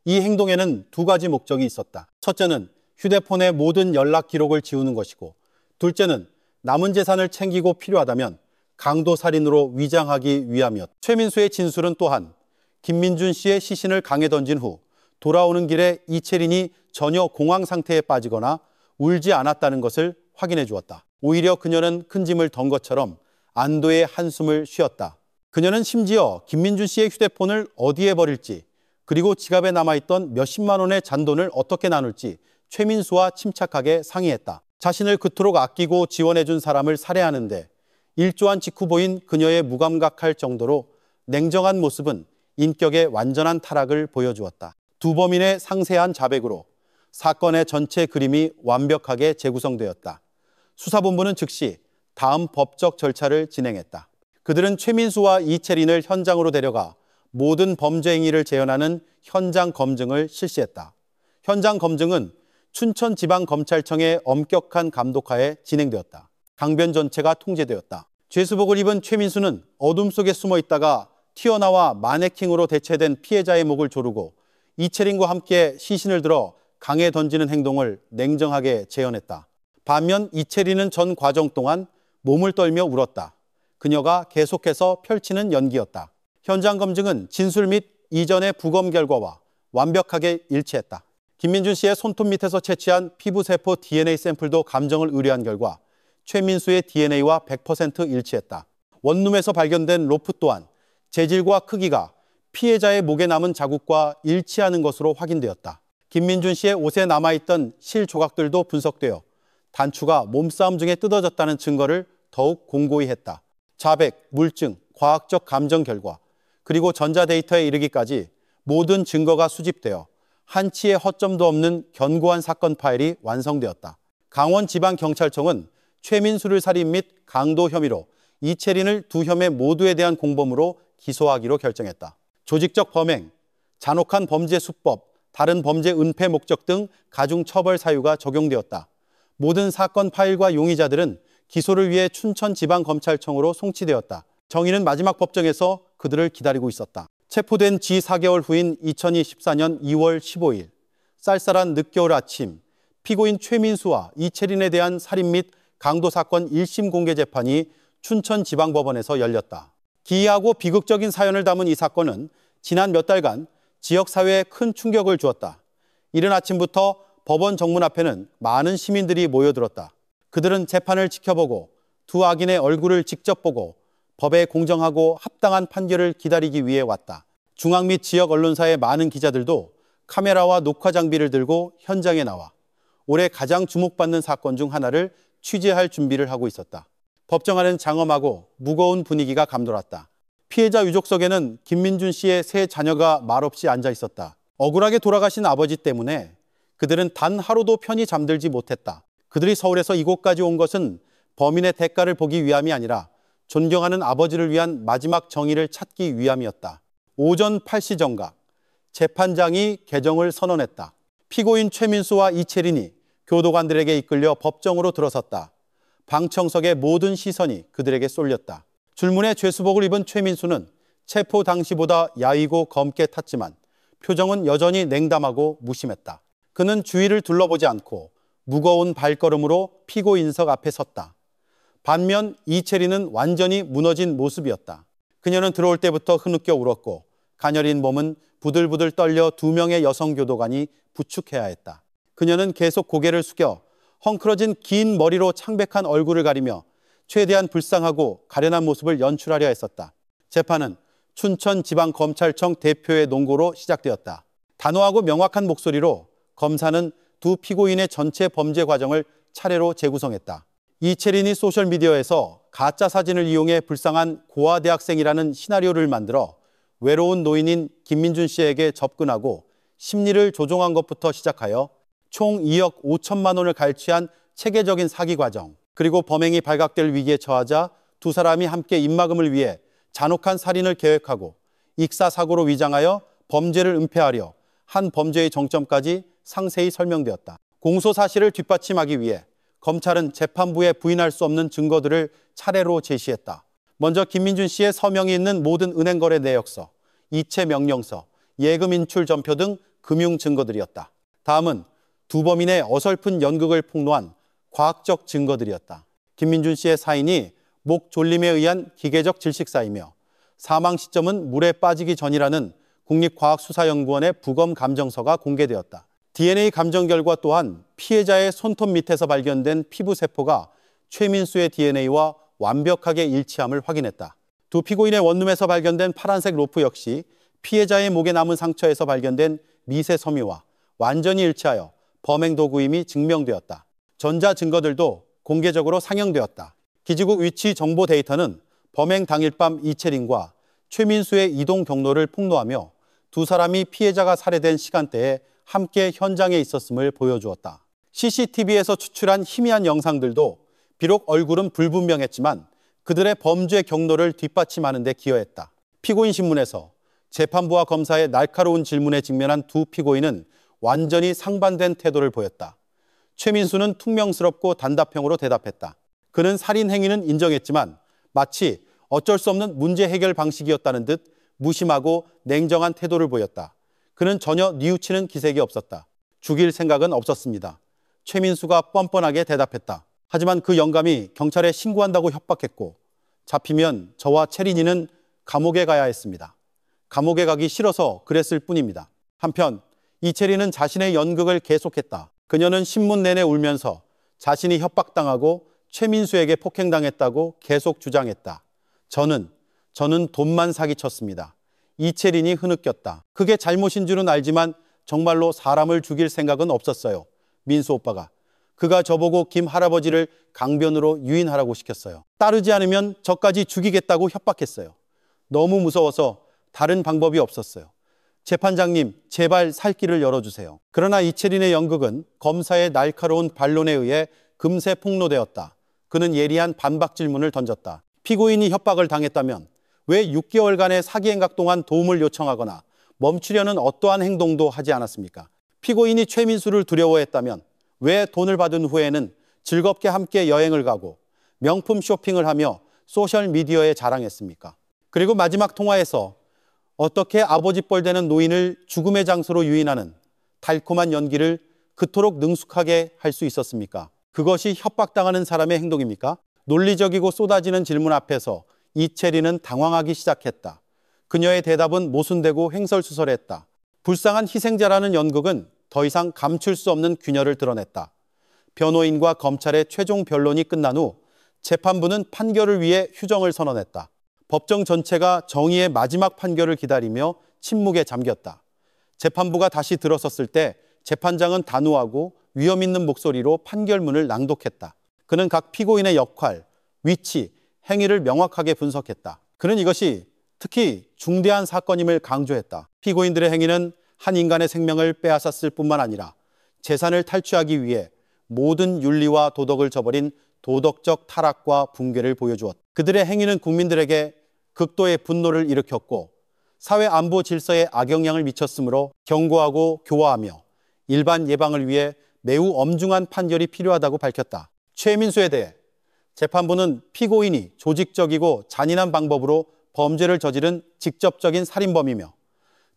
이 행동에는 두 가지 목적이 있었다. 첫째는 휴대폰의 모든 연락 기록을 지우는 것이고, 둘째는 남은 재산을 챙기고 필요하다면 강도 살인으로 위장하기 위함이었다. 최민수의 진술은 또한 김민준 씨의 시신을 강에 던진 후 돌아오는 길에 이채린이 전혀 공황 상태에 빠지거나 울지 않았다는 것을 확인해 주었다. 오히려 그녀는 큰 짐을 던 것처럼 안도의 한숨을 쉬었다. 그녀는 심지어 김민준 씨의 휴대폰을 어디에 버릴지, 그리고 지갑에 남아있던 몇십만 원의 잔돈을 어떻게 나눌지 최민수와 침착하게 상의했다. 자신을 그토록 아끼고 지원해준 사람을 살해하는데 일조한 직후 보인 그녀의 무감각할 정도로 냉정한 모습은 인격의 완전한 타락을 보여주었다. 두 범인의 상세한 자백으로 사건의 전체 그림이 완벽하게 재구성되었다. 수사본부는 즉시 다음 법적 절차를 진행했다. 그들은 최민수와 이채린을 현장으로 데려가 모든 범죄 행위를 재현하는 현장 검증을 실시했다. 현장 검증은 춘천지방검찰청의 엄격한 감독하에 진행되었다. 강변 전체가 통제되었다. 죄수복을 입은 최민수는 어둠 속에 숨어 있다가 튀어나와 마네킹으로 대체된 피해자의 목을 조르고 이채린과 함께 시신을 들어 강에 던지는 행동을 냉정하게 재현했다. 반면 이채린은 전 과정 동안 몸을 떨며 울었다. 그녀가 계속해서 펼치는 연기였다. 현장 검증은 진술 및 이전의 부검 결과와 완벽하게 일치했다. 김민준 씨의 손톱 밑에서 채취한 피부세포 DNA 샘플도 감정을 의뢰한 결과 최민수의 DNA와 100% 일치했다. 원룸에서 발견된 로프 또한 재질과 크기가 피해자의 목에 남은 자국과 일치하는 것으로 확인되었다. 김민준 씨의 옷에 남아있던 실 조각들도 분석되어 단추가 몸싸움 중에 뜯어졌다는 증거를 더욱 공고히 했다. 자백, 물증, 과학적 감정 결과, 그리고 전자데이터에 이르기까지 모든 증거가 수집되어 한치의 허점도 없는 견고한 사건 파일이 완성되었다. 강원지방경찰청은 최민수를 살인 및 강도 혐의로 이채린을 두 혐의 모두에 대한 공범으로 기소하기로 결정했다. 조직적 범행, 잔혹한 범죄 수법, 다른 범죄 은폐 목적 등 가중 처벌 사유가 적용되었다. 모든 사건 파일과 용의자들은 기소를 위해 춘천지방검찰청으로 송치되었다. 정의는 마지막 법정에서 그들을 기다리고 있었다. 체포된 지 4개월 후인 2024년 2월 15일, 쌀쌀한 늦겨울 아침, 피고인 최민수와 이채린에 대한 살인 및 강도 사건 1심 공개 재판이 춘천지방법원에서 열렸다. 기이하고 비극적인 사연을 담은 이 사건은 지난 몇 달간 지역사회에 큰 충격을 주었다. 이른 아침부터 법원 정문 앞에는 많은 시민들이 모여들었다. 그들은 재판을 지켜보고 두 악인의 얼굴을 직접 보고 법의 공정하고 합당한 판결을 기다리기 위해 왔다. 중앙 및 지역 언론사의 많은 기자들도 카메라와 녹화 장비를 들고 현장에 나와 올해 가장 주목받는 사건 중 하나를 취재할 준비를 하고 있었다. 법정 안은 장엄하고 무거운 분위기가 감돌았다. 피해자 유족석에는 김민준 씨의 세 자녀가 말없이 앉아 있었다. 억울하게 돌아가신 아버지 때문에 그들은 단 하루도 편히 잠들지 못했다. 그들이 서울에서 이곳까지 온 것은 범인의 대가를 보기 위함이 아니라 존경하는 아버지를 위한 마지막 정의를 찾기 위함이었다. 오전 8시 정각, 재판장이 개정을 선언했다. 피고인 최민수와 이채린이 교도관들에게 이끌려 법정으로 들어섰다. 방청석의 모든 시선이 그들에게 쏠렸다. 줄무늬 죄수복을 입은 최민수는 체포 당시보다 야위고 검게 탔지만 표정은 여전히 냉담하고 무심했다. 그는 주위를 둘러보지 않고 무거운 발걸음으로 피고인석 앞에 섰다. 반면 이채린은 완전히 무너진 모습이었다. 그녀는 들어올 때부터 흐느껴 울었고 가녀린 몸은 부들부들 떨려 두 명의 여성 교도관이 부축해야 했다. 그녀는 계속 고개를 숙여 헝클어진 긴 머리로 창백한 얼굴을 가리며 최대한 불쌍하고 가련한 모습을 연출하려 했었다. 재판은 춘천지방검찰청 대표의 논고로 시작되었다. 단호하고 명확한 목소리로 검사는 두 피고인의 전체 범죄 과정을 차례로 재구성했다. 이채린이 소셜미디어에서 가짜 사진을 이용해 불쌍한 고아대학생이라는 시나리오를 만들어 외로운 노인인 김민준 씨에게 접근하고 심리를 조종한 것부터 시작하여 총 2억 5천만 원을 갈취한 체계적인 사기 과정, 그리고 범행이 발각될 위기에 처하자 두 사람이 함께 입막음을 위해 잔혹한 살인을 계획하고 익사사고로 위장하여 범죄를 은폐하려 한 범죄의 정점까지 상세히 설명되었다. 공소 사실을 뒷받침하기 위해 검찰은 재판부에 부인할 수 없는 증거들을 차례로 제시했다. 먼저 김민준 씨의 서명이 있는 모든 은행 거래 내역서, 이체 명령서, 예금 인출 전표 등 금융 증거들이었다. 다음은 두 범인의 어설픈 연극을 폭로한 과학적 증거들이었다. 김민준 씨의 사인이 목 졸림에 의한 기계적 질식사이며 사망 시점은 물에 빠지기 전이라는 국립과학수사연구원의 부검 감정서가 공개되었다. DNA 감정 결과 또한 피해자의 손톱 밑에서 발견된 피부 세포가 최민수의 DNA와 완벽하게 일치함을 확인했다. 두 피고인의 원룸에서 발견된 파란색 로프 역시 피해자의 목에 남은 상처에서 발견된 미세 섬유와 완전히 일치하여 범행 도구임이 증명되었다. 전자 증거들도 공개적으로 상영되었다. 기지국 위치 정보 데이터는 범행 당일 밤 이채린과 최민수의 이동 경로를 폭로하며 두 사람이 피해자가 살해된 시간대에 함께 현장에 있었음을 보여주었다. CCTV에서 추출한 희미한 영상들도 비록 얼굴은 불분명했지만 그들의 범죄 경로를 뒷받침하는 데 기여했다. 피고인 신문에서 재판부와 검사의 날카로운 질문에 직면한 두 피고인은 완전히 상반된 태도를 보였다. 최민수는 퉁명스럽고 단답형으로 대답했다. 그는 살인 행위는 인정했지만 마치 어쩔 수 없는 문제 해결 방식이었다는 듯 무심하고 냉정한 태도를 보였다. 그는 전혀 뉘우치는 기색이 없었다. 죽일 생각은 없었습니다. 최민수가 뻔뻔하게 대답했다. 하지만 그 영감이 경찰에 신고한다고 협박했고 잡히면 저와 채린이는 감옥에 가야 했습니다. 감옥에 가기 싫어서 그랬을 뿐입니다. 한편 이채린은 자신의 연극을 계속했다. 그녀는 신문 내내 울면서 자신이 협박당하고 최민수에게 폭행당했다고 계속 주장했다. 저는 돈만 사기쳤습니다. 이채린이 흐느꼈다. 그게 잘못인 줄은 알지만 정말로 사람을 죽일 생각은 없었어요. 민수 오빠가. 그가 저보고 김 할아버지를 강변으로 유인하라고 시켰어요. 따르지 않으면 저까지 죽이겠다고 협박했어요. 너무 무서워서 다른 방법이 없었어요. 재판장님, 제발 살 길을 열어주세요. 그러나 이채린의 연극은 검사의 날카로운 반론에 의해 금세 폭로되었다. 그는 예리한 반박 질문을 던졌다. 피고인이 협박을 당했다면 왜 6개월간의 사기 행각 동안 도움을 요청하거나 멈추려는 어떠한 행동도 하지 않았습니까? 피고인이 최민수를 두려워했다면 왜 돈을 받은 후에는 즐겁게 함께 여행을 가고 명품 쇼핑을 하며 소셜미디어에 자랑했습니까? 그리고 마지막 통화에서 어떻게 아버지 뻘 되는 노인을 죽음의 장소로 유인하는 달콤한 연기를 그토록 능숙하게 할 수 있었습니까? 그것이 협박당하는 사람의 행동입니까? 논리적이고 쏟아지는 질문 앞에서 이채린은 당황하기 시작했다. 그녀의 대답은 모순되고 횡설수설했다. 불쌍한 희생자라는 연극은 더 이상 감출 수 없는 균열을 드러냈다. 변호인과 검찰의 최종 변론이 끝난 후 재판부는 판결을 위해 휴정을 선언했다. 법정 전체가 정의의 마지막 판결을 기다리며 침묵에 잠겼다. 재판부가 다시 들어섰을 때 재판장은 단호하고 위험 있는 목소리로 판결문을 낭독했다. 그는 각 피고인의 역할, 위치, 행위를 명확하게 분석했다. 그는 이것이 특히 중대한 사건임을 강조했다. 피고인들의 행위는 한 인간의 생명을 빼앗았을 뿐만 아니라 재산을 탈취하기 위해 모든 윤리와 도덕을 저버린 도덕적 타락과 붕괴를 보여주었다. 그들의 행위는 국민들에게 극도의 분노를 일으켰고 사회 안보 질서에 악영향을 미쳤으므로 경고하고 교화하며 일반 예방을 위해 매우 엄중한 판결이 필요하다고 밝혔다. 최민수에 대해 재판부는 피고인이 조직적이고 잔인한 방법으로 범죄를 저지른 직접적인 살인범이며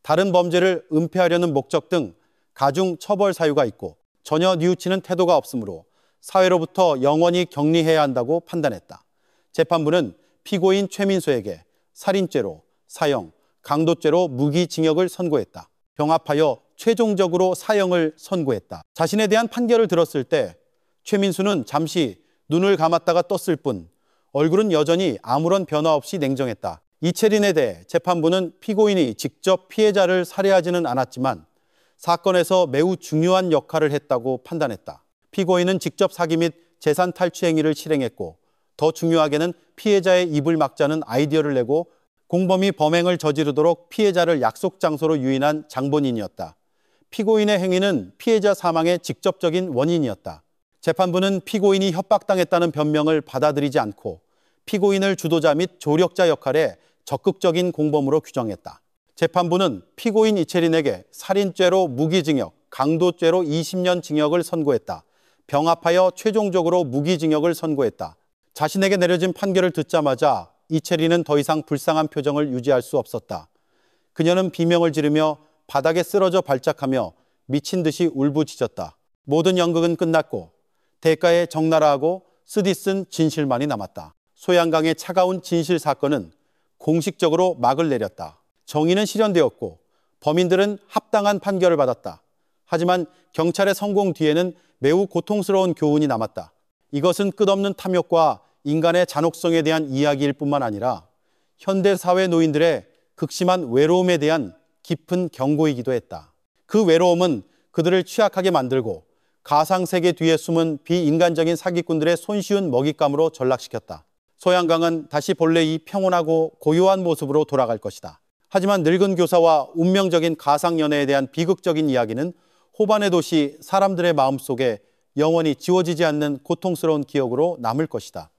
다른 범죄를 은폐하려는 목적 등 가중 처벌 사유가 있고 전혀 뉘우치는 태도가 없으므로 사회로부터 영원히 격리해야 한다고 판단했다. 재판부는 피고인 최민수에게 살인죄로, 사형, 강도죄로 무기징역을 선고했다. 병합하여 최종적으로 사형을 선고했다. 자신에 대한 판결을 들었을 때 최민수는 잠시 눈을 감았다가 떴을 뿐 얼굴은 여전히 아무런 변화 없이 냉정했다. 이채린에 대해 재판부는 피고인이 직접 피해자를 살해하지는 않았지만 사건에서 매우 중요한 역할을 했다고 판단했다. 피고인은 직접 사기 및 재산 탈취 행위를 실행했고 더 중요하게는 피해자의 입을 막자는 아이디어를 내고 공범이 범행을 저지르도록 피해자를 약속 장소로 유인한 장본인이었다. 피고인의 행위는 피해자 사망의 직접적인 원인이었다. 재판부는 피고인이 협박당했다는 변명을 받아들이지 않고 피고인을 주도자 및 조력자 역할에 적극적인 공범으로 규정했다. 재판부는 피고인 이채린에게 살인죄로 무기징역, 강도죄로 20년 징역을 선고했다. 병합하여 최종적으로 무기징역을 선고했다. 자신에게 내려진 판결을 듣자마자 이채리는 더 이상 불쌍한 표정을 유지할 수 없었다. 그녀는 비명을 지르며 바닥에 쓰러져 발작하며 미친 듯이 울부짖었다. 모든 연극은 끝났고 대가에 적나라하고 쓰디쓴 진실만이 남았다. 소양강의 차가운 진실 사건은 공식적으로 막을 내렸다. 정의는 실현되었고 범인들은 합당한 판결을 받았다. 하지만 경찰의 성공 뒤에는 매우 고통스러운 교훈이 남았다. 이것은 끝없는 탐욕과 인간의 잔혹성에 대한 이야기일 뿐만 아니라 현대사회 노인들의 극심한 외로움에 대한 깊은 경고이기도 했다. 그 외로움은 그들을 취약하게 만들고 가상세계 뒤에 숨은 비인간적인 사기꾼들의 손쉬운 먹잇감으로 전락시켰다. 소양강은 다시 본래 이 평온하고 고요한 모습으로 돌아갈 것이다. 하지만 늙은 교사와 운명적인 가상연애에 대한 비극적인 이야기는 호반의 도시 사람들의 마음속에 영원히 지워지지 않는 고통스러운 기억으로 남을 것이다.